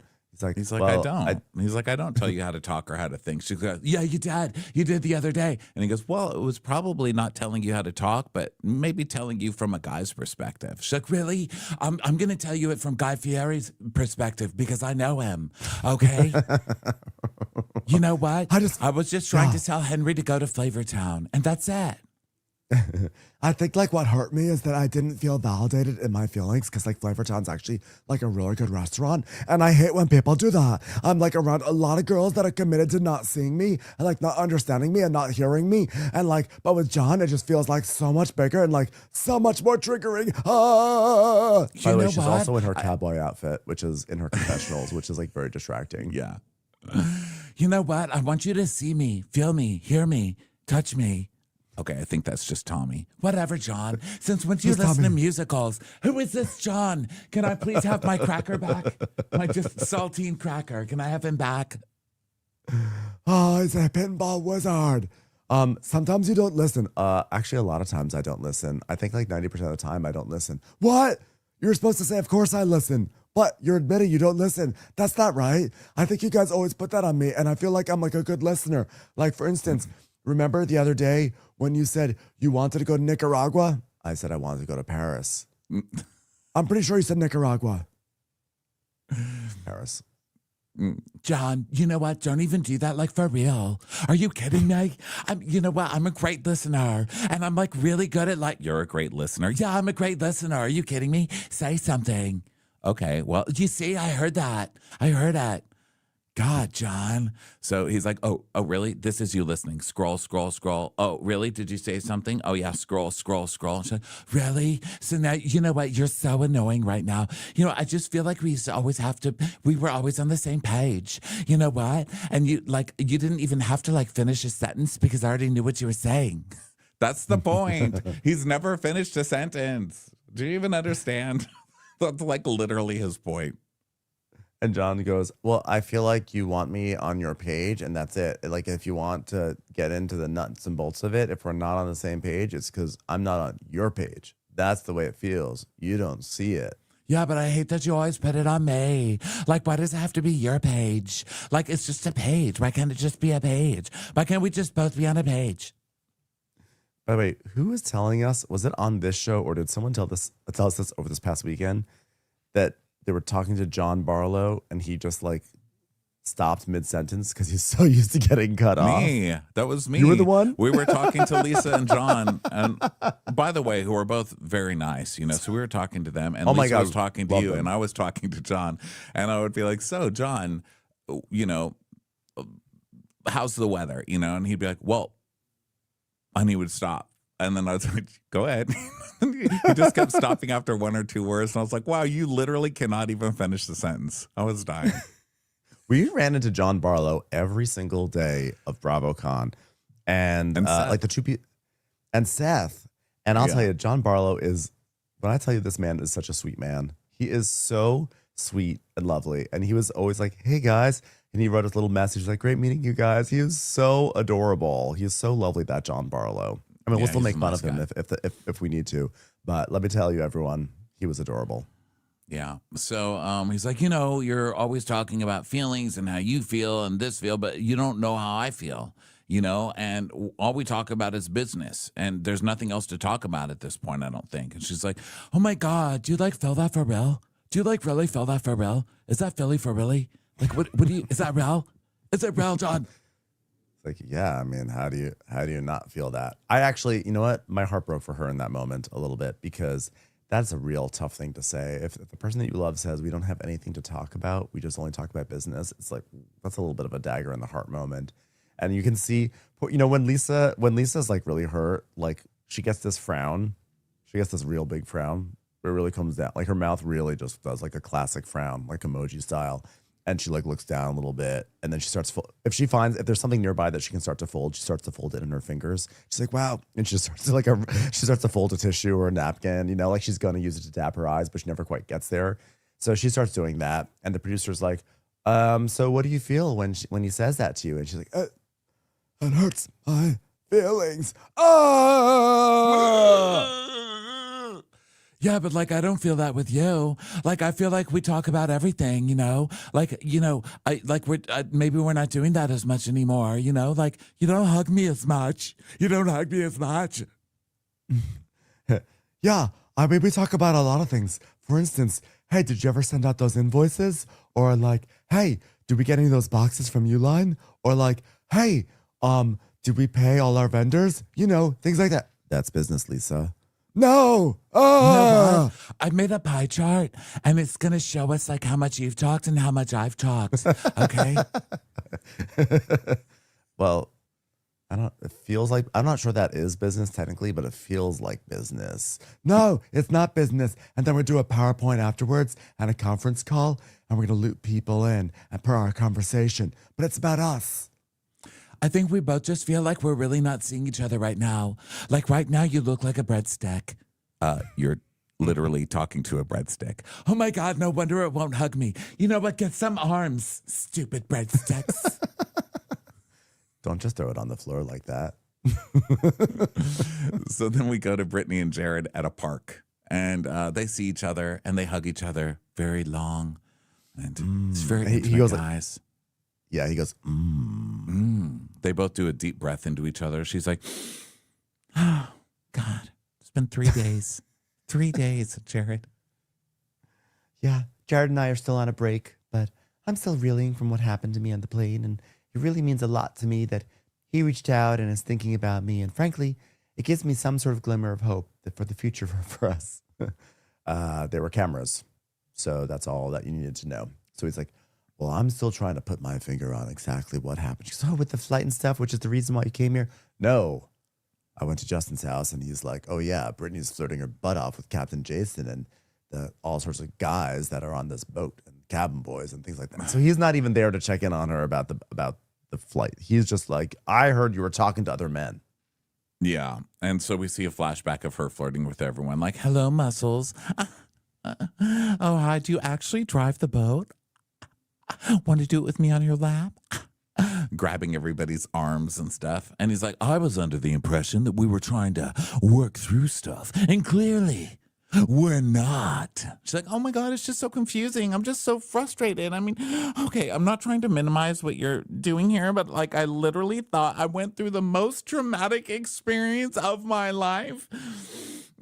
He's like, well, I don't tell you how to talk or how to think. She goes, yeah, you did the other day. And he goes, well, it was probably not telling you how to talk, but maybe telling you from a guy's perspective. She's like, really? I'm going to tell you it from Guy Fieri's perspective because I know him. Okay. You know what? I was just trying to tell Henry to go to Flavortown, and that's it. I think like what hurt me is that I didn't feel validated in my feelings, because like Flavortown's actually like a really good restaurant, and I hate when people do that. I'm like around a lot of girls that are committed to not seeing me and like not understanding me and not hearing me, and like, but with John it just feels like so much bigger and like so much more triggering. By the way, she's also in her cowboy outfit, which is in her confessionals, which is like very distracting. Yeah. You know what? I want you to see me, feel me, hear me, touch me. Okay, I think that's just Tommy. Whatever, John. Since when do you listen to musicals? Who is this John? Can I please have my cracker back? My just saltine cracker. Can I have him back? Oh, he's a pinball wizard. Sometimes you don't listen. Actually, a lot of times I don't listen. I think like 90% of the time I don't listen. What? You're supposed to say, of course I listen. But you're admitting you don't listen. That's not right. I think you guys always put that on me, and I feel like I'm like a good listener. Like, for instance, remember the other day when you said you wanted to go to Nicaragua? I said I wanted to go to Paris. I'm pretty sure you said Nicaragua. Paris. John, you know what? Don't even do that, like, for real. Are you kidding me? You know what? I'm a great listener, and I'm like really good at like, you're a great listener. Yeah, I'm a great listener. Are you kidding me? Say something. Okay, well, you see, I heard that. I heard it. God, John. So he's like, oh, really? This is you listening. Scroll, scroll, scroll. Oh, really? Did you say something? Oh, yeah, scroll, scroll, scroll. She's like, really? So now, you know what? You're so annoying right now. I just feel like we were always on the same page. You know what? And you didn't even have to like finish a sentence because I already knew what you were saying. That's the point. He's never finished a sentence. Do you even understand? That's like literally his point. And John goes, well, I feel like you want me on your page, and that's it. Like, if you want to get into the nuts and bolts of it, if we're not on the same page, it's because I'm not on your page. That's the way it feels. You don't see it. Yeah, but I hate that you always put it on me. Like, why does it have to be your page? Like, it's just a page. Why can't it just be a page? Why can't we just both be on a page? By the way, who was telling us? Was it on this show, or did someone tell us this over this past weekend that they were talking to John Barlow and he just like stopped mid-sentence because he's so used to getting cut off? Me. That was me. You were the one? We were talking to Lisa and John, and by the way, who are both very nice, so we were talking to them, and Oh my Lisa God, was talking to love you, them. and I was talking to John, and I would be like, so John, how's the weather? And he'd be like, well, and he would stop. And then I was like, go ahead. He just kept stopping after one or two words. And I was like, wow, you literally cannot even finish the sentence. I was dying. We ran into John Barlow every single day of BravoCon, and Seth. like the two people, and Seth. And I'll tell you, John Barlow is, when I tell you this man is such a sweet man, he is so sweet and lovely. And he was always like, hey guys. And he wrote us a little message like, great meeting you guys. He is so adorable. He is so lovely, that John Barlow. I mean, we'll still make fun of him if we need to. But let me tell you, everyone, he was adorable. Yeah. So he's like, you're always talking about feelings and how you feel and this feel, but you don't know how I feel, and all we talk about is business. And there's nothing else to talk about at this point, I don't think. And she's like, oh my God, do you feel that for real? Do you really feel that for real? Is that Philly for really? Like, what do you, is that real? Is it real, John? Like, yeah, I mean, how do you not feel that? I actually, you know what? My heart broke for her in that moment a little bit, because that's a real tough thing to say. If the person that you love says, we don't have anything to talk about, we just only talk about business, it's like, that's a little bit of a dagger in the heart moment. And you can see, when Lisa's like really hurt, like she gets this frown, she gets this real big frown, where it really comes down. Like her mouth really just does like a classic frown, like emoji style. And she like looks down a little bit, and then she starts. If there's something nearby that she can start to fold, she starts to fold it in her fingers. She's like, "Wow!" And she starts to fold a tissue or a napkin, like she's gonna use it to dab her eyes, but she never quite gets there. So she starts doing that, and the producer's like, "So what do you feel when he says that to you?" And she's like, "It hurts my feelings." Oh. Yeah, but like I don't feel that with you. Like I feel like we talk about everything, Like maybe we're not doing that as much anymore, Like you don't hug me as much. You don't hug me as much. Yeah, I mean we talk about a lot of things. For instance, hey, did you ever send out those invoices? Or like, hey, did we get any of those boxes from Uline? Or like, hey, did we pay all our vendors? Things like that. That's business, Lisa. No. Oh. You know what? I made a pie chart, and it's going to show us like how much you've talked and how much I've talked. Okay. Well, it feels like, I'm not sure that is business technically, but it feels like business. No, it's not business. And then we do a PowerPoint afterwards and a conference call, and we're going to loop people in and per our conversation. But it's about us. I think we both just feel like we're really not seeing each other right now. Like right now, you look like a breadstick. You're literally talking to a breadstick. Oh my God, no wonder it won't hug me. You know what? Get some arms, stupid breadsticks. Don't just throw it on the floor like that. So then we go to Brittany and Jared at a park, and they see each other and they hug each other very long. And it's very intimate, he goes guys. Yeah, he goes, They both do a deep breath into each other. She's like, oh, God, it's been 3 days. 3 days, Jared. Yeah, Jared and I are still on a break, but I'm still reeling from what happened to me on the plane. And it really means a lot to me that he reached out and is thinking about me. And frankly, it gives me some sort of glimmer of hope that for the future for us. There were cameras. So that's all that you needed to know. So he's like, well, I'm still trying to put my finger on exactly what happened. She goes, oh, with the flight and stuff, which is the reason why you came here? No. I went to Justin's house, and he's like, oh, yeah, Brittany's flirting her butt off with Captain Jason and all sorts of guys that are on this boat and cabin boys and things like that. So he's not even there to check in on her about the flight. He's just like, I heard you were talking to other men. Yeah. And so we see a flashback of her flirting with everyone. Like, hello, muscles. Oh, hi. Do you actually drive the boat? Want to do it with me on your lap? Grabbing everybody's arms and stuff. And he's like, I was under the impression that we were trying to work through stuff. And clearly, We're not. She's like, oh my God, it's just so confusing. I'm just so frustrated. I mean, okay, I'm not trying to minimize what you're doing here, but like, I literally thought I went through the most traumatic experience of my life.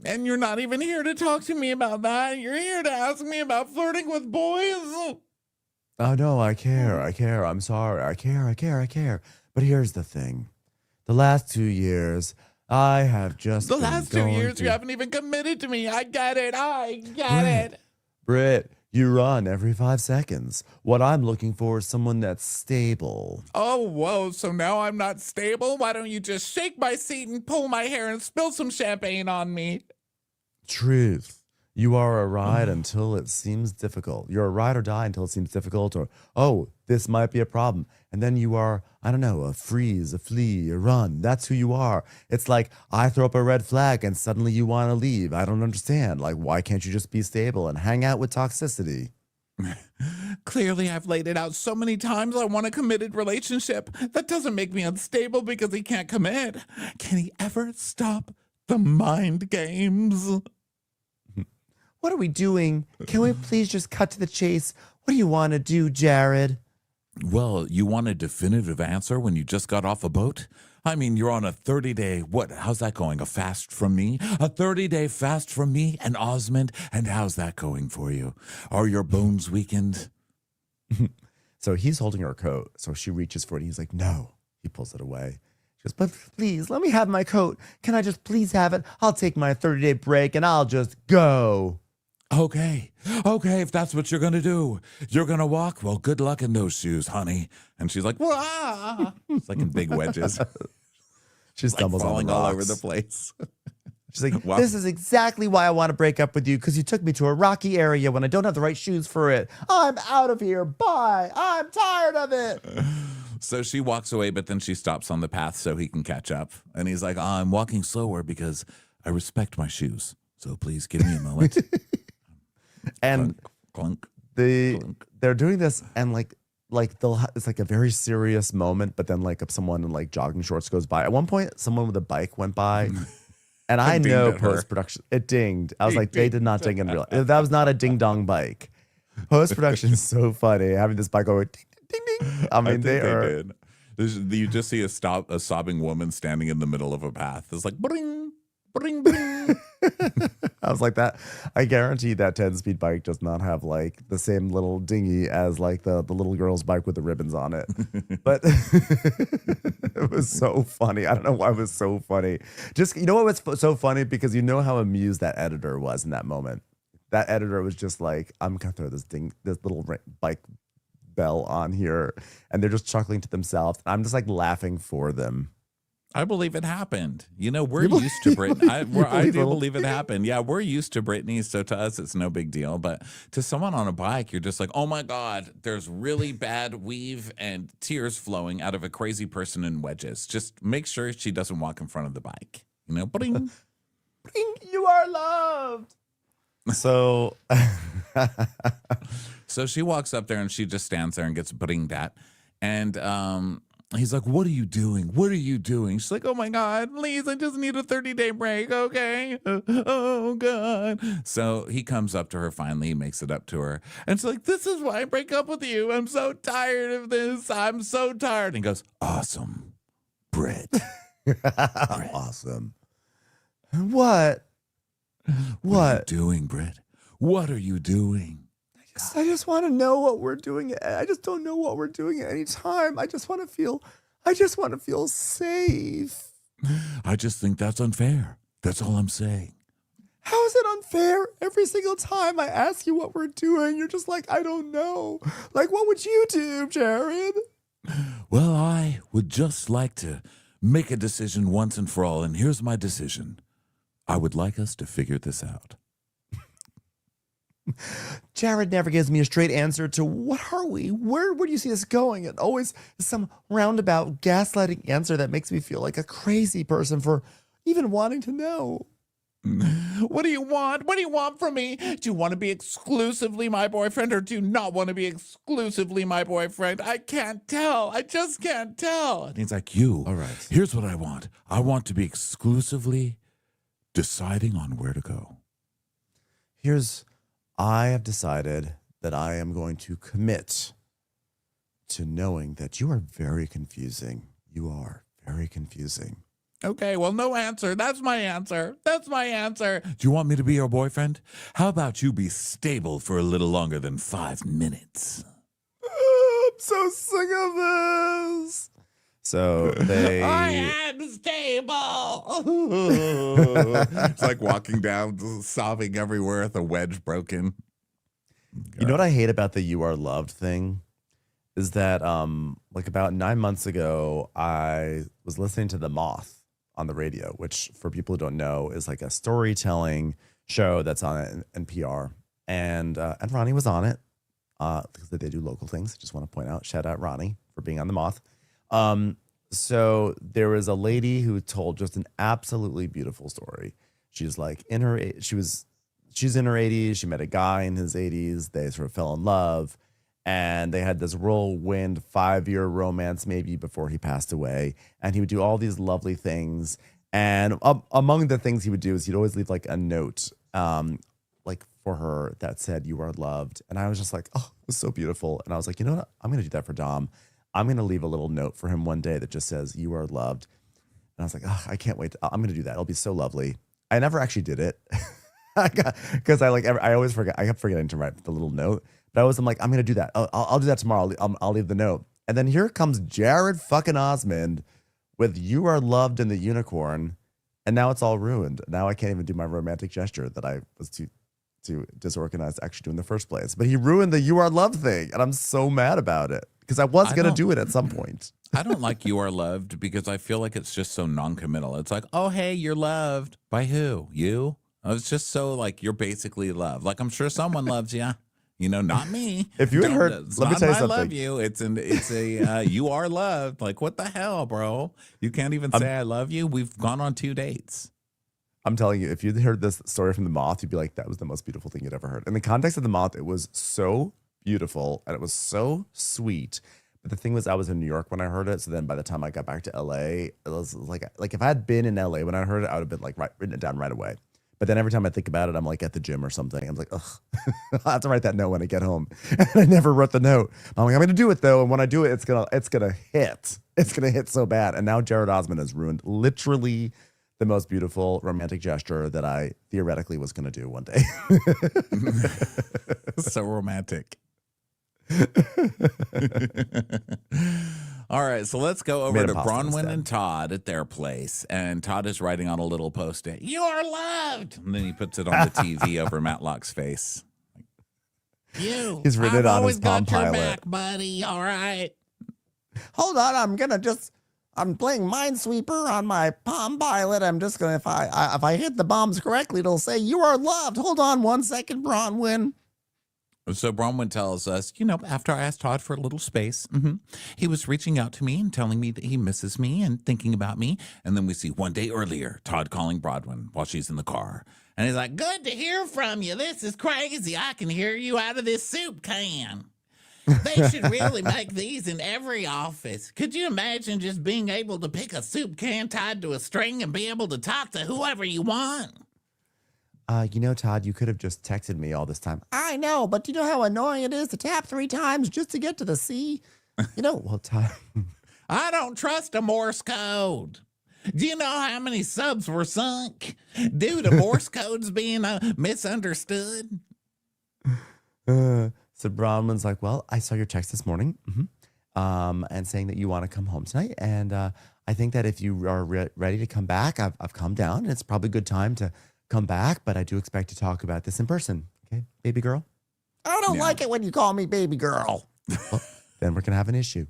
And you're not even here to talk to me about that. You're here to ask me about flirting with boys. Oh, no, I care. I'm sorry. I care. But here's the thing. The last 2 years, I have just The been last 2 going years, through- you haven't even committed to me. I get it. Britt, you run every 5 seconds. What I'm looking for is someone that's stable. Oh, whoa. So now I'm not stable? Why don't you just shake my seat and pull my hair and spill some champagne on me? Truth. You are a ride until it seems difficult. You're a ride or die until it seems difficult, or, oh, this might be a problem. And then you are, I don't know, a freeze, a flee, a run. That's who you are. It's like I throw up a red flag and suddenly you want to leave. I don't understand. Like, why can't you just be stable and hang out with toxicity? Clearly, I've laid it out so many times. I want a committed relationship. That doesn't make me unstable because he can't commit. Can he ever stop the mind games? What are we doing? Can we please just cut to the chase? What do you want to do, Jared? Well, you want a definitive answer when you just got off a boat? I mean, you're on a 30-day, how's that going? A fast from me? A 30-day fast from me and Osmond? And how's that going for you? Are your bones weakened? So he's holding her coat. So she reaches for it. He's like, no. He pulls it away. She goes, but please, let me have my coat. Can I just please have it? I'll take my 30-day break and I'll just go. Okay, if that's what you're going to do. You're going to walk? Well, good luck in those shoes, honey. And she's like, wah! It's like in big wedges. She stumbles like falling on the all rocks. over the place. She's like, Wow. this is exactly why I want to break up with you, because you took me to a rocky area when I don't have the right shoes for it. I'm out of here. Bye. I'm tired of it. So she walks away, but then she stops on the path so he can catch up. And he's like, I'm walking slower because I respect my shoes. So please give me a moment. And Clunk. they're doing this, and like it's like a very serious moment, but then like if someone in like jogging shorts goes by. At one point, someone with a bike went by, and I dinged know at her. post-production, it dinged. I was It like, they did not ding in real life. That was not a ding-dong bike. Post-production is so funny, having this bike go ding, ding, ding. I mean, they are. did. You just see a sobbing woman standing in the middle of a path. It's like, bring, bring, bring. I was like that. I guarantee that 10-speed bike does not have like the same little dinghy as like the little girl's bike with the ribbons on it. But it was so funny. I don't know why it was so funny. Just, you know what was so funny? Because you know how amused that editor was in that moment. That editor was just like, I'm gonna throw this little bike bell on here, and they're just chuckling to themselves. I'm just like laughing for them. I believe it happened. You know, we're used to Britney. I do believe it happened. Yeah, we're used to Britney, so to us, it's no big deal. But to someone on a bike, you're just like, oh my God, there's really bad weave and tears flowing out of a crazy person in wedges. Just make sure she doesn't walk in front of the bike. You know, bring. You are loved. So, So she walks up there and she just stands there and gets bringed at. And he's like, what are you doing? What are you doing? She's like, oh my God, please, I just need a 30-day break, okay? Oh God. So he comes up to her finally, he makes it up to her. And she's like, this is why I break up with you. I'm so tired of this. I'm so tired. And he goes, awesome, Britt. awesome. What? What are you doing, Britt? What are you doing? I just want to know what we're doing. I just don't know what we're doing at any time. I just want to feel safe. I just think that's unfair. That's all I'm saying. How is it unfair? Every single time I ask you what we're doing, you're just like, I don't know. Like, what would you do, Jared? Well, I would just like to make a decision once and for all, and here's my decision. I would like us to figure this out. Jared never gives me a straight answer to what are we? Where do you see this going? It always is some roundabout gaslighting answer that makes me feel like a crazy person for even wanting to know. What do you want? What do you want from me? Do you want to be exclusively my boyfriend or do you not want to be exclusively my boyfriend? I can't tell. I just can't tell. And he's like, all right. Here's what I want. I want to be exclusively deciding on where to go. I have decided that I am going to commit to knowing that you are very confusing. You are very confusing. Okay, well, no answer. That's my answer. That's my answer. Do you want me to be your boyfriend? How about you be stable for a little longer than 5 minutes? I'm so sick of this. So I am stable. It's like walking down, sobbing everywhere with a wedge broken. You know what I hate about the "you are loved" thing is that like about 9 months ago, I was listening to The Moth on the radio, which for people who don't know is like a storytelling show that's on NPR, and Ronnie was on it because they do local things. Just want to point out, shout out Ronnie for being on The Moth. So there was a lady who told just an absolutely beautiful story. She's like she's in her 80s. She met a guy in his 80s. They sort of fell in love, and they had this whirlwind 5-year romance maybe before he passed away. And he would do all these lovely things. And among the things he would do is he'd always leave like a note, like for her that said, "You are loved." And I was just like, oh, it was so beautiful. And I was like, you know what? I'm going to do that for Dom. I'm going to leave a little note for him one day that just says, "You are loved." And I was like, oh, I can't wait. I'm going to do that. It'll be so lovely. I never actually did it because I always forget. I kept forgetting to write the little note. But I'm like, I'm going to do that. I'll do that tomorrow. I'll leave the note. And then here comes Jared fucking Osmond with "You are loved" and the unicorn. And now it's all ruined. Now I can't even do my romantic gesture that I was too disorganized to actually do in the first place. But he ruined the "You are loved" thing. And I'm so mad about it because I was going to do it at some point. I don't like "You are loved" because I feel like it's just so non-committal. It's like, oh, hey, you're loved. By who? You? It's just so like you're basically loved. Like I'm sure someone loves you. You know, not me. If you had heard, let me tell you something. I love you. It's a you are loved. Like what the hell, bro? You can't even say I love you. We've gone on 2 dates. I'm telling you, if you'd heard this story from The Moth, you'd be like, that was the most beautiful thing you'd ever heard. In the context of The Moth, it was so beautiful and it was so sweet. But the thing was, I was in New York when I heard it. So then by the time I got back to LA, it was like if I had been in LA when I heard it, I would have been like written it down right away. But then every time I think about it, I'm like at the gym or something. I'm like, ugh, I'll have to write that note when I get home. And I never wrote the note. I'm like, I'm going to do it though. And when I do it, it's going to hit. It's going to hit so bad. And now Jared Osmond has ruined literally the most beautiful romantic gesture that I theoretically was going to do one day. So romantic. All right, so let's go over to Bronwyn and Todd at their place. And Todd is writing on a little post-it, "You are loved." And then he puts it on the TV over Matlock's face. He's written it on his Palm Pilot. Got your back, buddy. All right. Hold on, I'm playing Minesweeper on my Palm Pilot. I'm just gonna if I hit the bombs correctly, it'll say "You are loved." Hold on 1 second, Bronwyn. So Bronwyn tells us, after I asked Todd for a little space, he was reaching out to me and telling me that he misses me and thinking about me. And then we see 1 day earlier, Todd calling Bronwyn while she's in the car. And he's like, "Good to hear from you. This is crazy. I can hear you out of this soup can. They should really make these in every office. Could you imagine just being able to pick a soup can tied to a string and be able to talk to whoever you want?" Todd, you could have just texted me all this time. I know, but do you know how annoying it is to tap 3 times just to get to the C? Well, Todd. I don't trust a Morse code. Do you know how many subs were sunk due to Morse codes being misunderstood? So Bronwyn's like, well, I saw your text this morning and saying that you want to come home tonight. And I think that if you are ready to come back, I've calmed down. And it's probably a good time to come back, but I do expect to talk about this in person. Okay, baby girl? I don't like it when you call me baby girl. Well, then we're going to have an issue.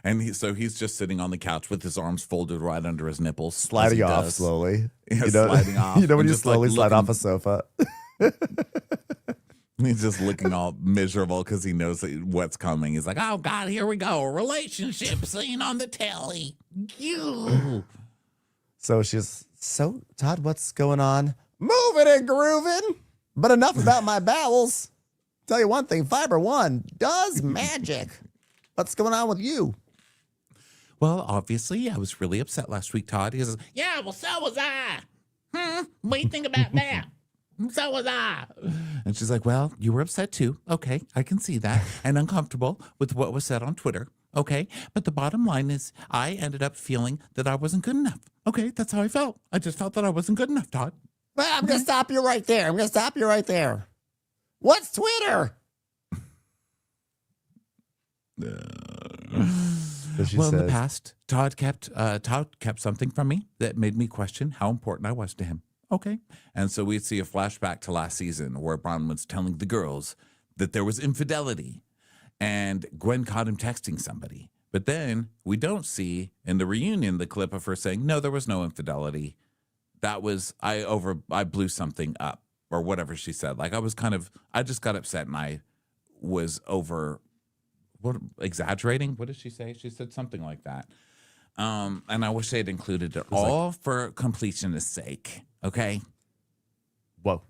And he's just sitting on the couch with his arms folded right under his nipples. Sliding off slowly. Yeah, sliding off. When you slowly slide off a sofa. He's just looking all miserable because he knows what's coming. He's like, oh, God, here we go. A relationship scene on the telly. So so, Todd, what's going on? Moving and grooving. But enough about my bowels. Tell you one thing, Fiber One does magic. What's going on with you? Well, obviously, I was really upset last week, Todd. He says, yeah, well, so was I. What do you think about that? So was I. And she's like, well, you were upset too. Okay, I can see that. And uncomfortable with what was said on Twitter. Okay, but the bottom line is I ended up feeling that I wasn't good enough. Okay, that's how I felt. I just felt that I wasn't good enough, Todd. Well, I'm going to stop you right there. What's Twitter? Well, in the past, Todd kept something from me that made me question how important I was to him. Okay. And so we'd see a flashback to last season where Bron was telling the girls that there was infidelity and Gwen caught him texting somebody. But then we don't see in the reunion the clip of her saying, no, there was no infidelity. That was, I blew something up or whatever she said. Like I just got upset and I was exaggerating. What did she say? She said something like that. And I wish they had included it all for completionist sake. Okay. Whoa.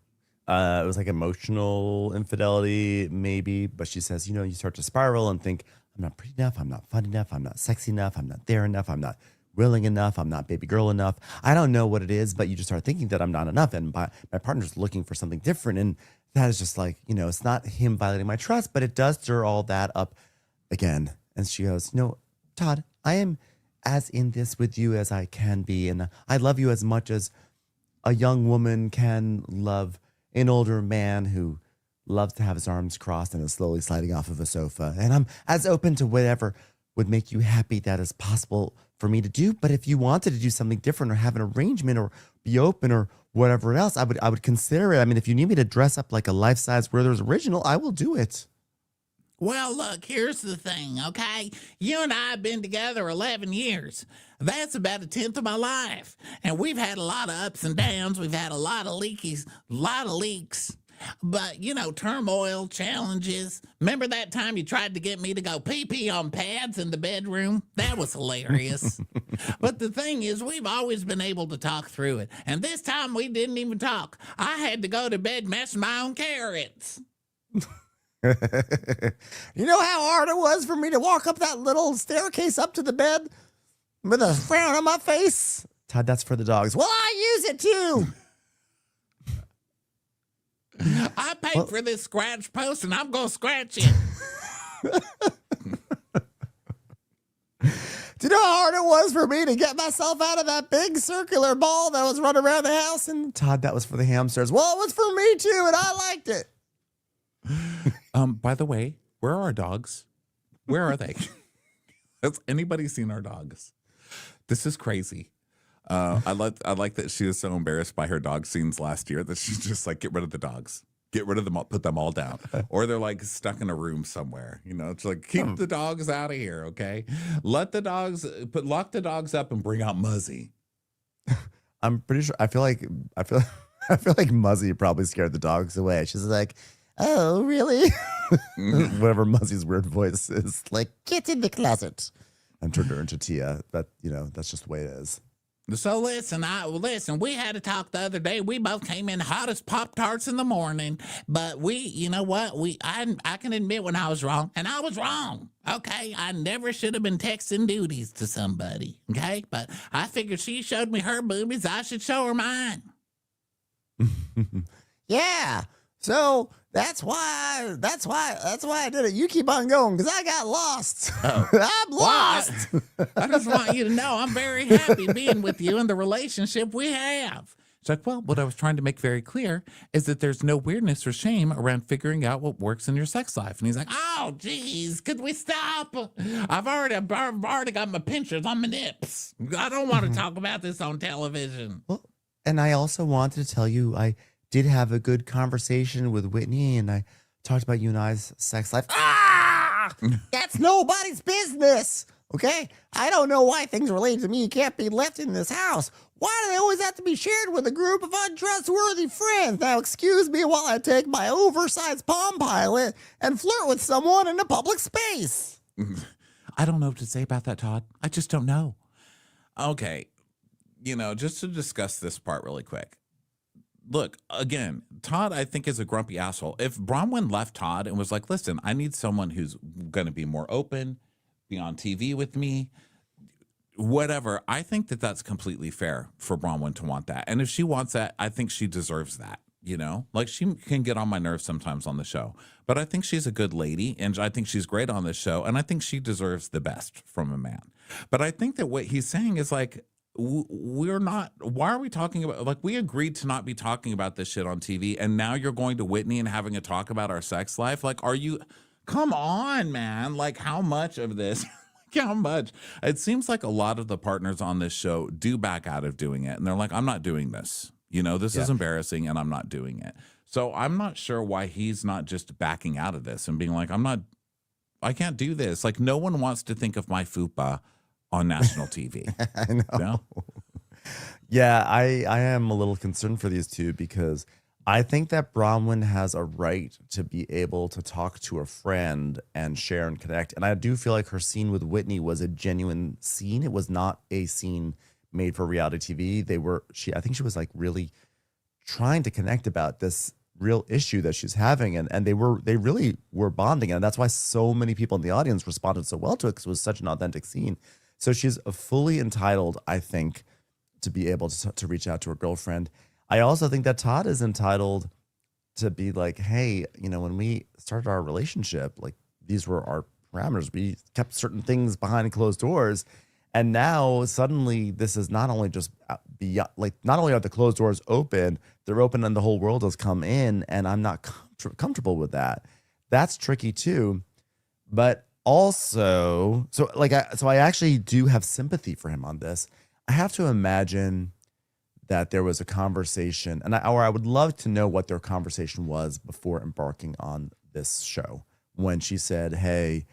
It was like emotional infidelity, maybe. But she says, you start to spiral and think, I'm not pretty enough. I'm not fun enough. I'm not sexy enough. I'm not there enough. I'm not willing enough. I'm not baby girl enough. I don't know what it is, but you just start thinking that I'm not enough. And my partner's looking for something different. And that is just like, it's not him violating my trust, but it does stir all that up again. And she goes, Todd, I am as in this with you as I can be. And I love you as much as a young woman can love an older man who loves to have his arms crossed and is slowly sliding off of a sofa. And I'm as open to whatever would make you happy that is possible for me to do. But if you wanted to do something different or have an arrangement or be open or whatever else, I would consider it. I mean, if you need me to dress up like a life-size Werther's original, I will do it. Well, look, here's the thing, okay? You and I have been together 11 years. That's about 1/10 of my life. And we've had a lot of ups and downs. We've had a lot of leaks. But, turmoil, challenges. Remember that time you tried to get me to go pee-pee on pads in the bedroom? That was hilarious. But the thing is, we've always been able to talk through it. And this time we didn't even talk. I had to go to bed mashing my own carrots. You know how hard it was for me to walk up that little staircase up to the bed with a frown on my face? Todd, that's for the dogs. Well, I use it too. I paid for this scratch post and I'm going to scratch it. Do you know how hard it was for me to get myself out of that big circular ball that was running around the house? And Todd, that was for the hamsters. Well, it was for me too, and I liked it. By the way, where are our dogs? Where are they? Has anybody seen our dogs? This is crazy. I like that she was so embarrassed by her dog scenes last year that she's just like, get rid of the dogs. Get rid of them all, put them all down. Or they're like stuck in a room somewhere. It's like, keep the dogs out of here, okay? Lock the dogs up and bring out Muzzy. I'm pretty sure I feel like Muzzy probably scared the dogs away. She's like, oh, really? Whatever Muzzy's weird voice is. Like, get in the closet. And turned her into Tia. But, that's just the way it is. So listen, we had a talk the other day. We both came in hot as Pop-Tarts in the morning. But you know what? I can admit when I was wrong. And I was wrong. Okay? I never should have been texting duties to somebody. Okay? But I figured she showed me her boobies. I should show her mine. Yeah. So that's why I did it. You keep on going because I got lost. Oh. I'm lost. I just want you to know I'm very happy being with you and the relationship we have. It's like, well, what I was trying to make very clear is that there's no weirdness or shame around figuring out what works in your sex life. And he's like, oh, geez, could we stop? I've already got my pinchers on my nips. I don't want to talk about this on television. Well, and I also wanted to tell you, I did have a good conversation with Whitney, and I talked about you and I's sex life. That's nobody's business. Okay? I don't know why things related to me can't be left in this house. Why do they always have to be shared with a group of untrustworthy friends? Now, excuse me while I take my oversized Palm Pilot and flirt with someone in a public space. I don't know what to say about that, Todd. I just don't know. Okay. Just to discuss this part really quick. Look, again, Todd, I think, is a grumpy asshole. If Bronwyn left Todd and was like, listen, I need someone who's going to be more open, be on TV with me, whatever, I think that that's completely fair for Bronwyn to want that. And if she wants that, I think she deserves that. You know, like she can get on my nerves sometimes on the show, but I think she's a good lady and I think she's great on this show. And I think she deserves the best from a man. But I think that what he's saying is like, we're not, why are we talking about, like, we agreed to not be talking about this shit on TV. And now you're going to Whitney and having a talk about our sex life. Like, are you, come on, man. Like, how much of this? How much? It seems like a lot of the partners on this show do back out of doing it. And they're like, I'm not doing this. You know, this is embarrassing and I'm not doing it. So I'm not sure why he's not just backing out of this and being like, I can't do this. Like, no one wants to think of my fupa on national TV. I know. You know? Yeah, I am a little concerned for these two because I think that Bronwyn has a right to be able to talk to a friend and share and connect. And I do feel like her scene with Whitney was a genuine scene. It was not a scene made for reality TV. I think she was like really trying to connect about this real issue that she's having. And they really were bonding. And that's why so many people in the audience responded so well to it because it was such an authentic scene. So she's fully entitled, I think, to be able to reach out to her girlfriend. I also think that Todd is entitled to be like, hey, you know, when we started our relationship, like these were our parameters. We kept certain things behind closed doors. And now suddenly this is not only just beyond, like, not only are the closed doors open, they're open and the whole world has come in. And I'm not comfortable with that. That's tricky too. But also, so I actually do have sympathy for him on this. I have to imagine that there was a conversation, or I would love to know what their conversation was before embarking on this show. When she said, hey,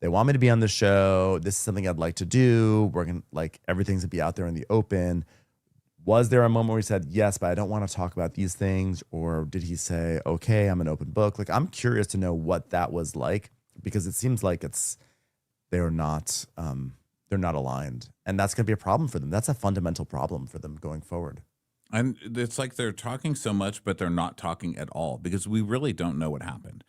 they want me to be on the show. This is something I'd like to do. We're going to, like, everything's to be out there in the open. Was there a moment where he said, yes, but I don't want to talk about these things? Or did he say, okay, I'm an open book? Like, I'm curious to know what that was like, because it seems like they're not aligned. And that's going to be a problem for them. That's a fundamental problem for them going forward. And it's like they're talking so much, but they're not talking at all because we really don't know what happened.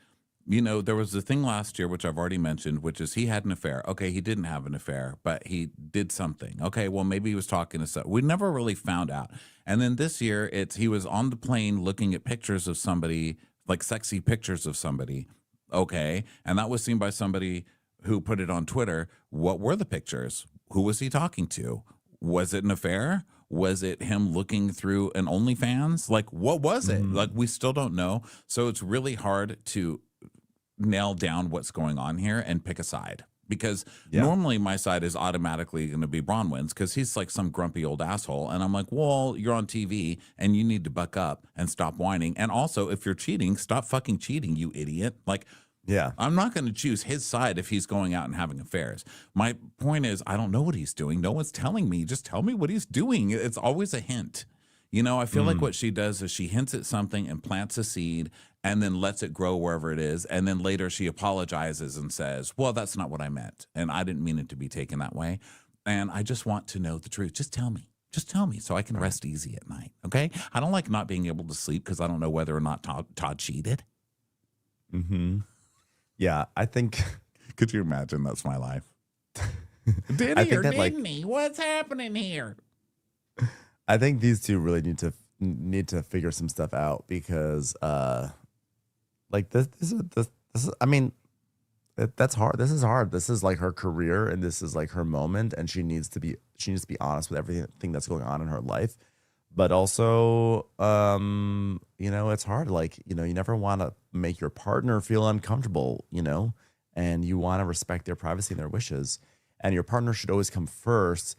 You know, there was the thing last year, which I've already mentioned, which is he had an affair. Okay, he didn't have an affair, but he did something. Okay, well, maybe he was talking to someone. We never really found out. And then this year, he was on the plane looking at pictures of somebody, like sexy pictures of somebody. Okay, and that was seen by somebody who put it on Twitter. What were the pictures? Who was he talking to? Was it an affair? Was it him looking through an OnlyFans? Like, what was it? Like, we still don't know. So it's really hard to nail down what's going on here and pick a side, because normally my side is automatically going to be Bronwyn's because he's like some grumpy old asshole. And I'm like, well, you're on TV and you need to buck up and stop whining. And also, if you're cheating, stop fucking cheating, you idiot. Like, yeah, I'm not going to choose his side if he's going out and having affairs. My point is, I don't know what he's doing. No one's telling me. Just tell me what he's doing. It's always a hint. You know, I feel like what she does is she hints at something and plants a seed and then lets it grow wherever it is. And then later she apologizes and says, well, that's not what I meant. And I didn't mean it to be taken that way. And I just want to know the truth. Just tell me. Just tell me so I can rest easy at night. Okay? I don't like not being able to sleep because I don't know whether or not Todd cheated. Mm-hmm. Yeah, I think. Could you imagine? That's my life. Did I he think or that, didn't he? What's happening here? I think these two really need to figure some stuff out because, like this is. I mean, that's hard. This is hard. This is like her career, and this is like her moment, and she needs to be honest with everything that's going on in her life. But also, you know, it's hard. Like, you know, you never want to make your partner feel uncomfortable, you know, and you want to respect their privacy and their wishes. And your partner should always come first.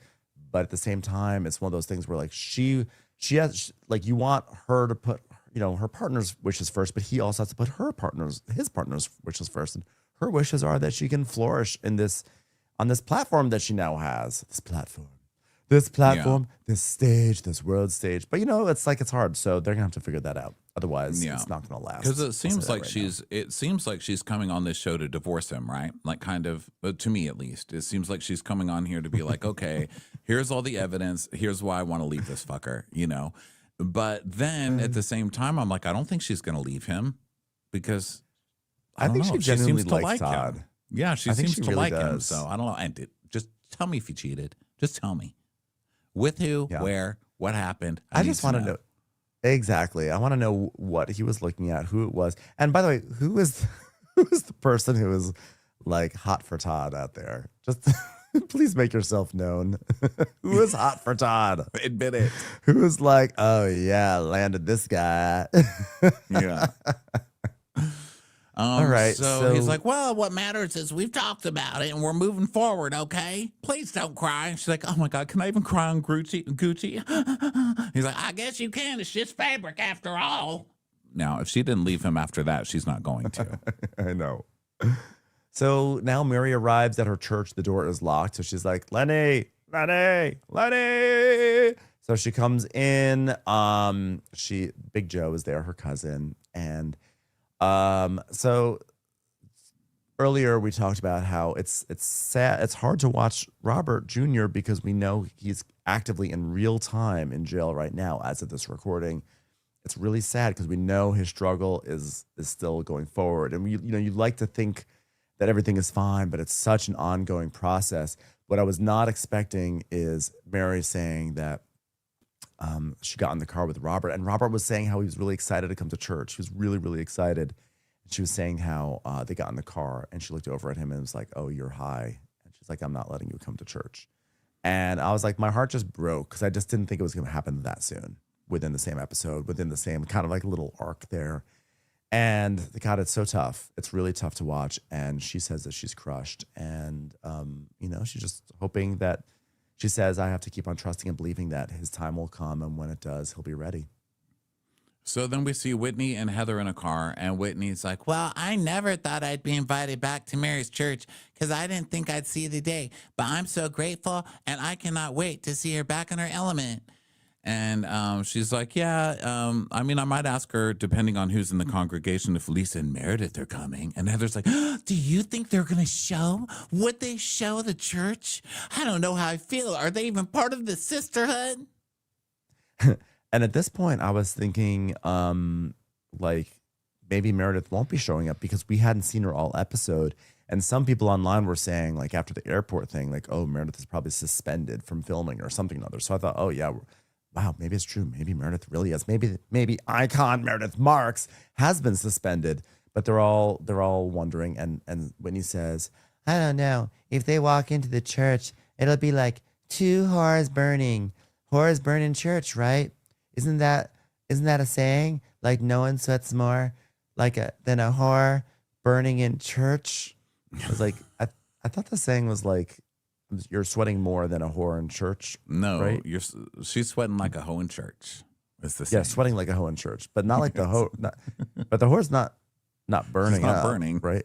But at the same time, it's one of those things where, like, she has, like, you want her to put, you know, her partner's wishes first, but he also has to put his partner's wishes first. And her wishes are that she can flourish on this platform that she now has. This platform, this stage, this world stage. But, you know, it's hard. So they're going to have to figure that out. Otherwise, it's not going to last. Because it seems like she's coming on this show to divorce him, right? Like, kind of, to me at least. It seems like she's coming on here to be like, okay, here's all the evidence. Here's why I want to leave this fucker, you know? But then at the same time, I'm like, I don't think she's going to leave him because I think she genuinely seems to likes like Todd. him. Yeah, she seems to really like him. does. So I don't know. And just tell me if he cheated. Just tell me. With who, where, what happened. I just want to know. Exactly. I want to know what he was looking at, who it was. And by the way, who is the person who is like hot for Todd out there? Just please make yourself known. Who is hot for Todd? Admit it. Who is like, oh yeah, landed this guy. Yeah. All right. So he's like, well, what matters is we've talked about it and we're moving forward, okay? Please don't cry. And she's like, oh my God, can I even cry on Gucci? He's like, I guess you can. It's just fabric after all. Now, if she didn't leave him after that, she's not going to. I know. So now Mary arrives at her church. The door is locked. So she's like, Lenny. So she comes in. Big Joe is there, her cousin. And so earlier we talked about how it's sad. It's hard to watch Robert Jr. because we know he's actively in real time in jail right now as of this recording. It's really sad because we know his struggle is still going forward. And you'd like to think that everything is fine, but it's such an ongoing process. What I was not expecting is Mary saying that she got in the car with Robert, and Robert was saying how he was really excited to come to church. He was really, really excited. And she was saying how they got in the car, and she looked over at him and was like, oh, you're high. And she's like, I'm not letting you come to church. And I was like, my heart just broke because I just didn't think it was going to happen that soon within the same episode, within the same kind of like little arc there. And God, it's so tough. It's really tough to watch. And she says that she's crushed. And, she's just hoping that, she says, I have to keep on trusting and believing that his time will come. And when it does, he'll be ready. So then we see Whitney and Heather in a car. And Whitney's like, well, I never thought I'd be invited back to Mary's church because I didn't think I'd see the day. But I'm so grateful. And I cannot wait to see her back in her element. And she's like, yeah, I might ask her, depending on who's in the congregation, if Lisa and Meredith are coming. And Heather's like, do you think they're going to show? Would they show the church? I don't know how I feel. Are they even part of the sisterhood? And at this point, I was thinking, maybe Meredith won't be showing up because we hadn't seen her all episode. And some people online were saying, like, after the airport thing, like, oh, Meredith is probably suspended from filming or something or other. So I thought, oh, yeah, wow, maybe it's true. Maybe Meredith really is. Maybe icon Meredith Marks has been suspended. But they're all wondering. And Whitney says, I don't know. If they walk into the church, it'll be like 2 whores burning. Whores burn in church, right? Isn't that a saying? Like no one sweats more than a whore burning in church. I was like, I thought the saying was like, you're sweating more than a whore in church. No, right? She's sweating like a hoe in church. Is the Yeah, saying. sweating like a hoe in church, but not like the hoe. But the whore's not burning. She's not up, burning, right?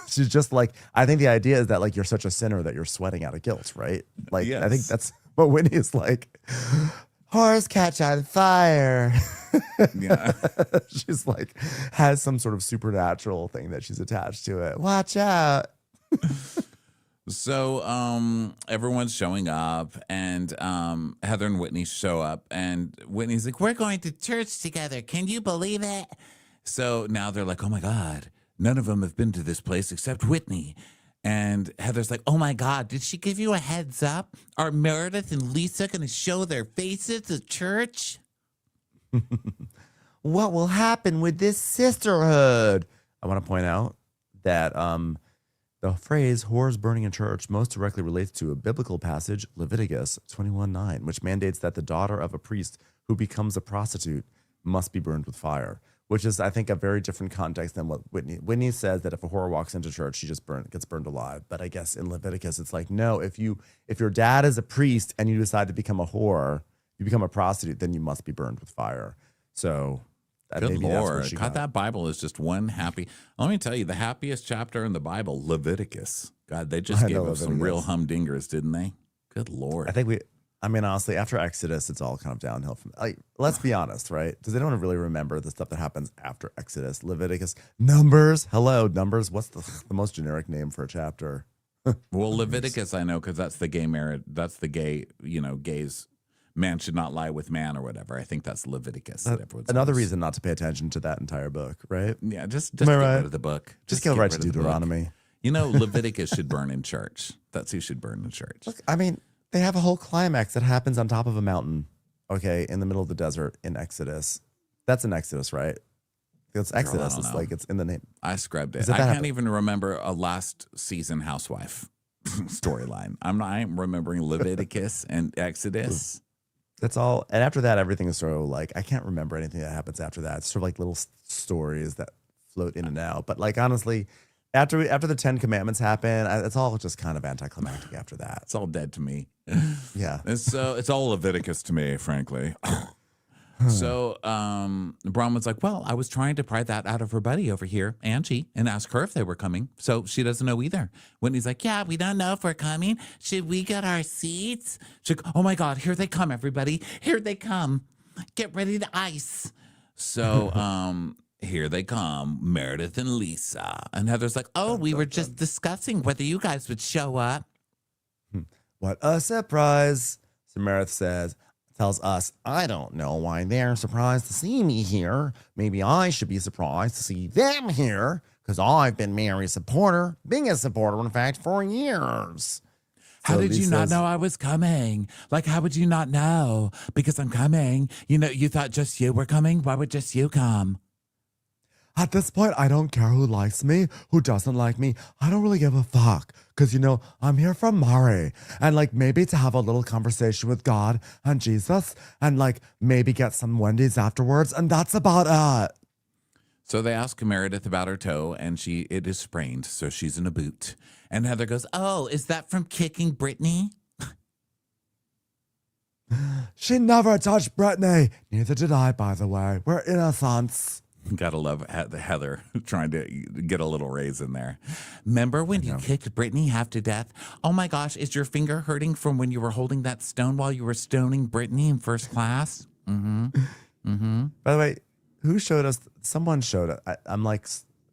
She's just like, I think the idea is that like you're such a sinner that you're sweating out of guilt, right? Like Yes. I think that's what Whitney is like. Whores catch on fire. Yeah. She's like has some sort of supernatural thing that she's attached to it. Watch out. So everyone's showing up, and Heather and Whitney show up, and Whitney's like, we're going to church together. Can you believe it? So now they're like, oh my God, none of them have been to this place except Whitney. And Heather's like, oh my God, did she give you a heads up? Are Meredith and Lisa going to show their faces at church? What will happen with this sisterhood? I want to point out that the phrase whores burning in church most directly relates to a biblical passage, Leviticus 21:9, which mandates that the daughter of a priest who becomes a prostitute must be burned with fire, which is, I think, a very different context than what Whitney says, that if a whore walks into church, she just gets burned alive. But I guess in Leviticus, it's like, no, if your dad is a priest and you decide to become a whore, you become a prostitute, then you must be burned with fire. So Good maybe that's where Lord. she God, that Bible is just one happy. Let me tell you, the happiest chapter in the Bible, Leviticus. God, they just I gave know us some Leviticus. real humdingers, didn't they? Good Lord. I think honestly, after Exodus, it's all kind of downhill from, like, let's be honest, right? Does anyone really remember the stuff that happens after Exodus? Leviticus, Numbers. Hello, Numbers. What's the most generic name for a chapter? Well, Leviticus, I know, because that's the gay marriage. That's the gay, gays. Man should not lie with man or whatever. I think that's Leviticus. That everyone's Another always- reason not to pay attention to that entire book, right? Yeah, just Am I get right? rid of the book. Just go get right rid to of the book. Deuteronomy. Leviticus should burn in church. That's who should burn in church. Look, I mean, they have a whole climax that happens on top of a mountain. okay, in the middle of the desert in Exodus. That's in Exodus, right? It's Exodus. don't It's know. like it's in the name. I scrubbed it. Is it I that can't happen- even remember a last season housewife storyline. I'm remembering Leviticus and Exodus. That's all. And after that, everything is sort of like, I can't remember anything that happens after that. It's sort of like little stories that float in and out. But like, honestly, after the 10 Commandments happen, it's all just kind of anticlimactic after that. It's all dead to me. Yeah. It's all Leviticus to me, frankly. So Bronwyn's like, well, I was trying to pry that out of her buddy over here, Angie, and ask her if they were coming. So she doesn't know either. Whitney's like, yeah, we don't know if we're coming. Should we get our seats? She's like, oh my God, here they come, everybody. Here they come. Get ready to ice. So here they come, Meredith and Lisa. And Heather's like, oh, we were just discussing whether you guys would show up. What a surprise. So Meredith tells us, I don't know why they're surprised to see me here. Maybe I should be surprised to see them here because I've been Mary's supporter, biggest supporter, in fact, for years. How So did you not know I was coming? Like, how would you not know? Because I'm coming. You know, you thought just you were coming? Why would just you come? At this point, I don't care who likes me, who doesn't like me. I don't really give a fuck. Because, I'm here for Mari. And, maybe to have a little conversation with God and Jesus. And, maybe get some Wendy's afterwards. And that's about it. So they ask Meredith about her toe, and it is sprained, so she's in a boot. And Heather goes, oh, is that from kicking Brittany? She never touched Brittany. Neither did I, by the way. We're innocents. Gotta love Heather trying to get a little raise in there. Remember when you kicked Brittany half to death? Oh my gosh, is your finger hurting from when you were holding that stone while you were stoning Brittany in first class? Mm-hmm. Mm-hmm. By the way, who showed us? Someone showed us. I'm like,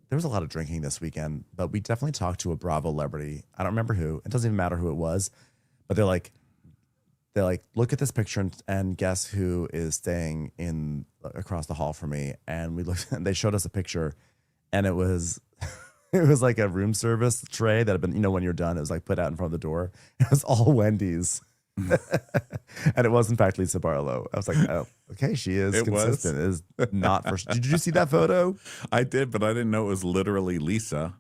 there was a lot of drinking this weekend, but we definitely talked to a Bravo celebrity. I don't remember who. It doesn't even matter who it was, but they're like, look at this picture and guess who is staying in across the hall from me. And we looked, and they showed us a picture, and it was like a room service tray that had been, when you're done, it was like put out in front of the door. It was all Wendy's. And it was in fact Lisa Barlow. I was like, oh, okay, she is consistent. It is not for. Did you see that photo? I did, but I didn't know it was literally Lisa.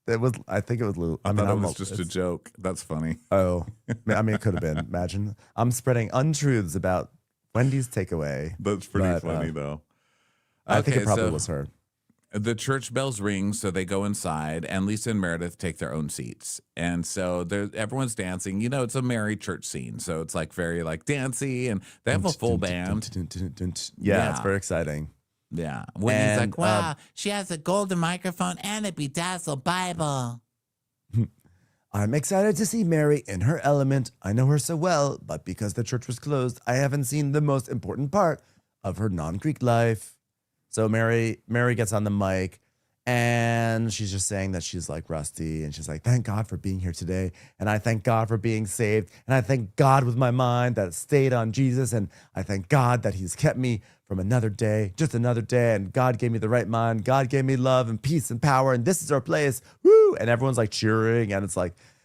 It was. I think it was. I thought it was just a joke. That's funny. Oh, I mean, it could have been. Imagine I'm spreading untruths about Wendy's takeaway. That's pretty funny, though. I think it probably was her. The church bells ring, so they go inside, and Lisa and Meredith take their own seats. And so everyone's dancing. It's a merry church scene, so it's very dancey, and they have a full band. Yeah, it's very exciting. Yeah. Wendy's like, wow, she has a golden microphone and a bedazzled Bible. I'm excited to see Mary in her element. I know her so well, but because the church was closed, I haven't seen the most important part of her non-Greek life. So Mary gets on the mic, and she's just saying that she's rusty, and she's like, thank God for being here today, and I thank God for being saved, and I thank God with my mind that it stayed on Jesus, and I thank God that he's kept me from another day, just another day, and God gave me the right mind, God gave me love and peace and power, and this is our place, woo! And everyone's cheering, and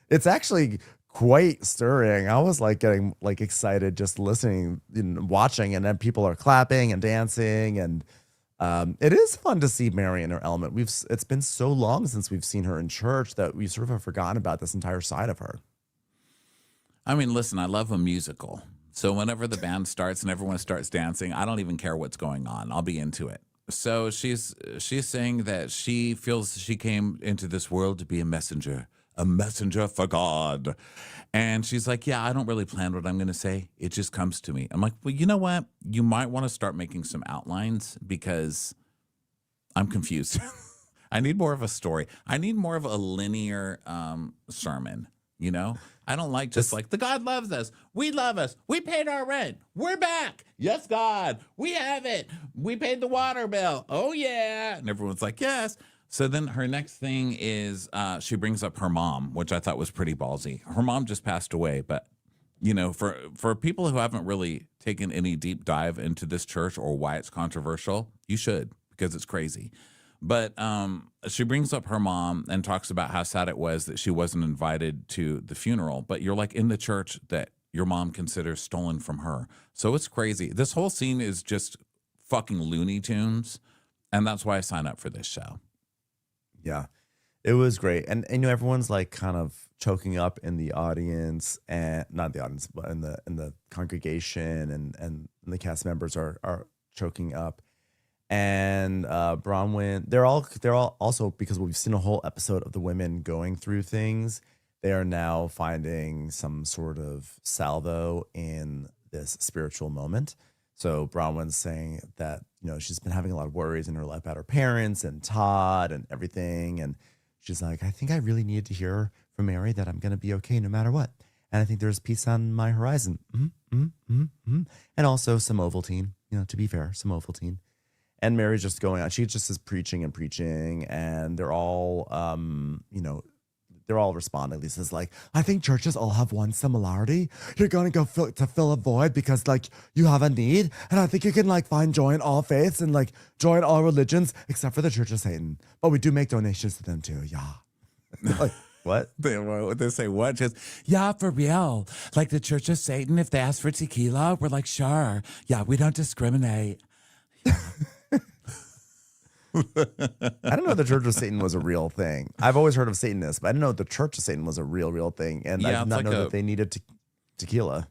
it's actually quite stirring. I was getting excited just listening and watching, and then people are clapping and dancing, and it is fun to see Mary in her element. It's been so long since we've seen her in church that we sort of have forgotten about this entire side of her. I mean, listen, I love a musical. So whenever the band starts and everyone starts dancing, I don't even care what's going on. I'll be into it. So she's saying that she feels she came into this world to be a messenger for God. And she's like, yeah, I don't really plan what I'm going to say. It just comes to me. I'm like, well, you know what? You might want to start making some outlines because I'm confused. I need more of a story. I need more of a linear sermon, I don't like just the God loves us. We love us. We paid our rent. We're back. Yes, God. We have it. We paid the water bill. Oh, yeah. And everyone's like, yes. So then her next thing is she brings up her mom, which I thought was pretty ballsy. Her mom just passed away, but for people who haven't really taken any deep dive into this church or why it's controversial, you should because it's crazy. But she brings up her mom and talks about how sad it was that she wasn't invited to the funeral. But you're in the church that your mom considers stolen from her. So it's crazy. This whole scene is just fucking Looney Tunes. And that's why I signed up for this show. Yeah, it was great. And you know, everyone's like kind of choking up in the audience, and not the audience, but in the congregation, and the cast members are choking up. And Bronwyn, they're all also, because we've seen a whole episode of the women going through things, they are now finding some sort of salvo in this spiritual moment. So Bronwyn's saying that, you know, she's been having a lot of worries in her life about her parents and Todd and everything. And she's like, I think I really needed to hear from Mary that I'm going to be okay no matter what. And I think there's peace on my horizon. And also some Ovaltine, you know, to be fair, some Ovaltine. And Mary's just going on. She just is preaching and preaching. And they're all, you know, they're all responding. Lisa's like, I think churches all have one similarity. You're going to go fill a void because, like, you have a need. And I think you can, like, find joy in all faiths and, like, joy in all religions, except for the Church of Satan. But we do make donations to them, too. Yeah. Like, what? They say what? Just, yeah, for real. Like the Church of Satan, if they ask for tequila, we're like, sure. Yeah, we don't discriminate. Yeah. I don't know if the Church of Satan was a real thing. I've always heard of Satanists, but I didn't know the Church of Satan was a real thing. And I did not know that they needed tequila.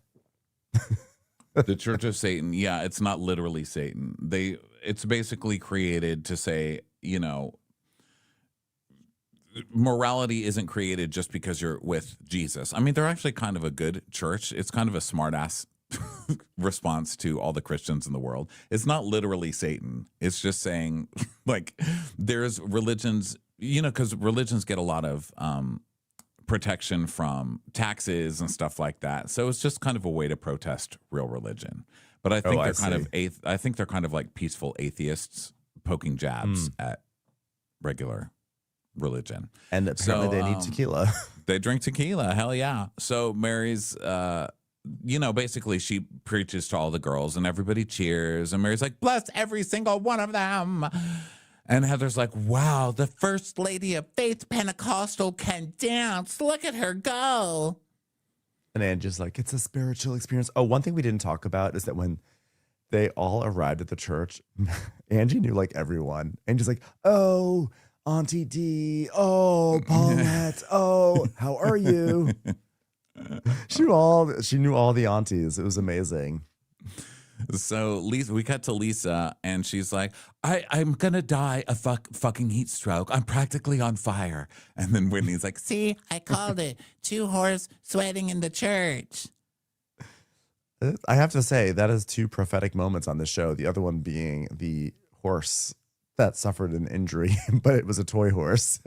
The Church of Satan, yeah, it's not literally Satan. It's basically created to say, you know, morality isn't created just because you're with Jesus. I mean, they're actually kind of a good church. It's kind of a smart-ass response to all the Christians in the world. It's not literally Satan. It's just saying, like, there's religions, you know, because religions get a lot of protection from taxes and stuff like that. So it's just kind of a way to protest real religion. But I think I think they're kind of like peaceful atheists poking jabs at regular religion. And apparently they need tequila. They drink tequila. Hell yeah. So Mary's you know, basically she preaches to all the girls and everybody cheers. And Mary's like, bless every single one of them. And Heather's like, wow, the First Lady of Faith Pentecostal can dance. Look at her go. And Angie's like, it's a spiritual experience. Oh, one thing we didn't talk about is that when they all arrived at the church, Angie knew like everyone. Angie's like, oh, Auntie D. Oh, Paulette. Oh, how are you? She knew all the aunties. It was amazing. So Lisa, we cut to Lisa, and she's like, I'm gonna die a fucking heat stroke. I'm practically on fire. And then Whitney's like, see, I called it. 2 whores sweating in the church. I have to say, that is 2 prophetic moments on the show. The other one being the horse that suffered an injury, but it was a toy horse.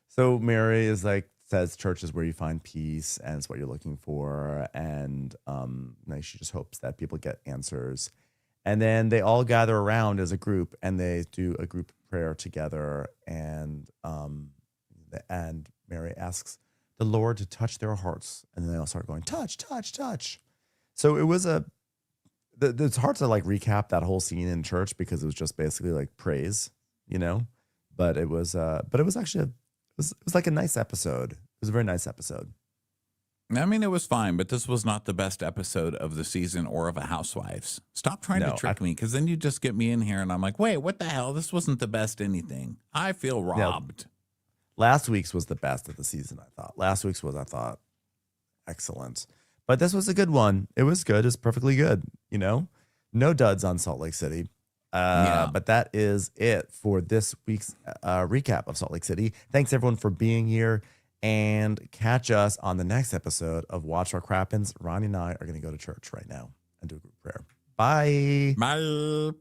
So Mary is like, says church is where you find peace and it's what you're looking for. And she just hopes that people get answers. And then they all gather around as a group and they do a group prayer together. And Mary asks the Lord to touch their hearts. And then they all start going, touch, touch, touch. So it was it's hard to like recap that whole scene in church because it was just basically like praise, you know, but it was actually it was like a nice episode. It was a very nice episode. I mean, it was fine, but this was not the best episode of the season or of a Housewives. Stop trying to trick me, because then you just get me in here and I'm like, wait, what the hell? This wasn't the best anything. I feel robbed. Last week's was the best of the season, I thought. Last week's was, I thought, excellent. But this was a good one. It was good. It's perfectly good, you know? No duds on Salt Lake City. But that is it for this week's recap of Salt Lake City. Thanks, everyone, for being here. And catch us on the next episode of Watch What Crappens. Ronnie and I are going to go to church right now and do a group prayer. Bye. Bye.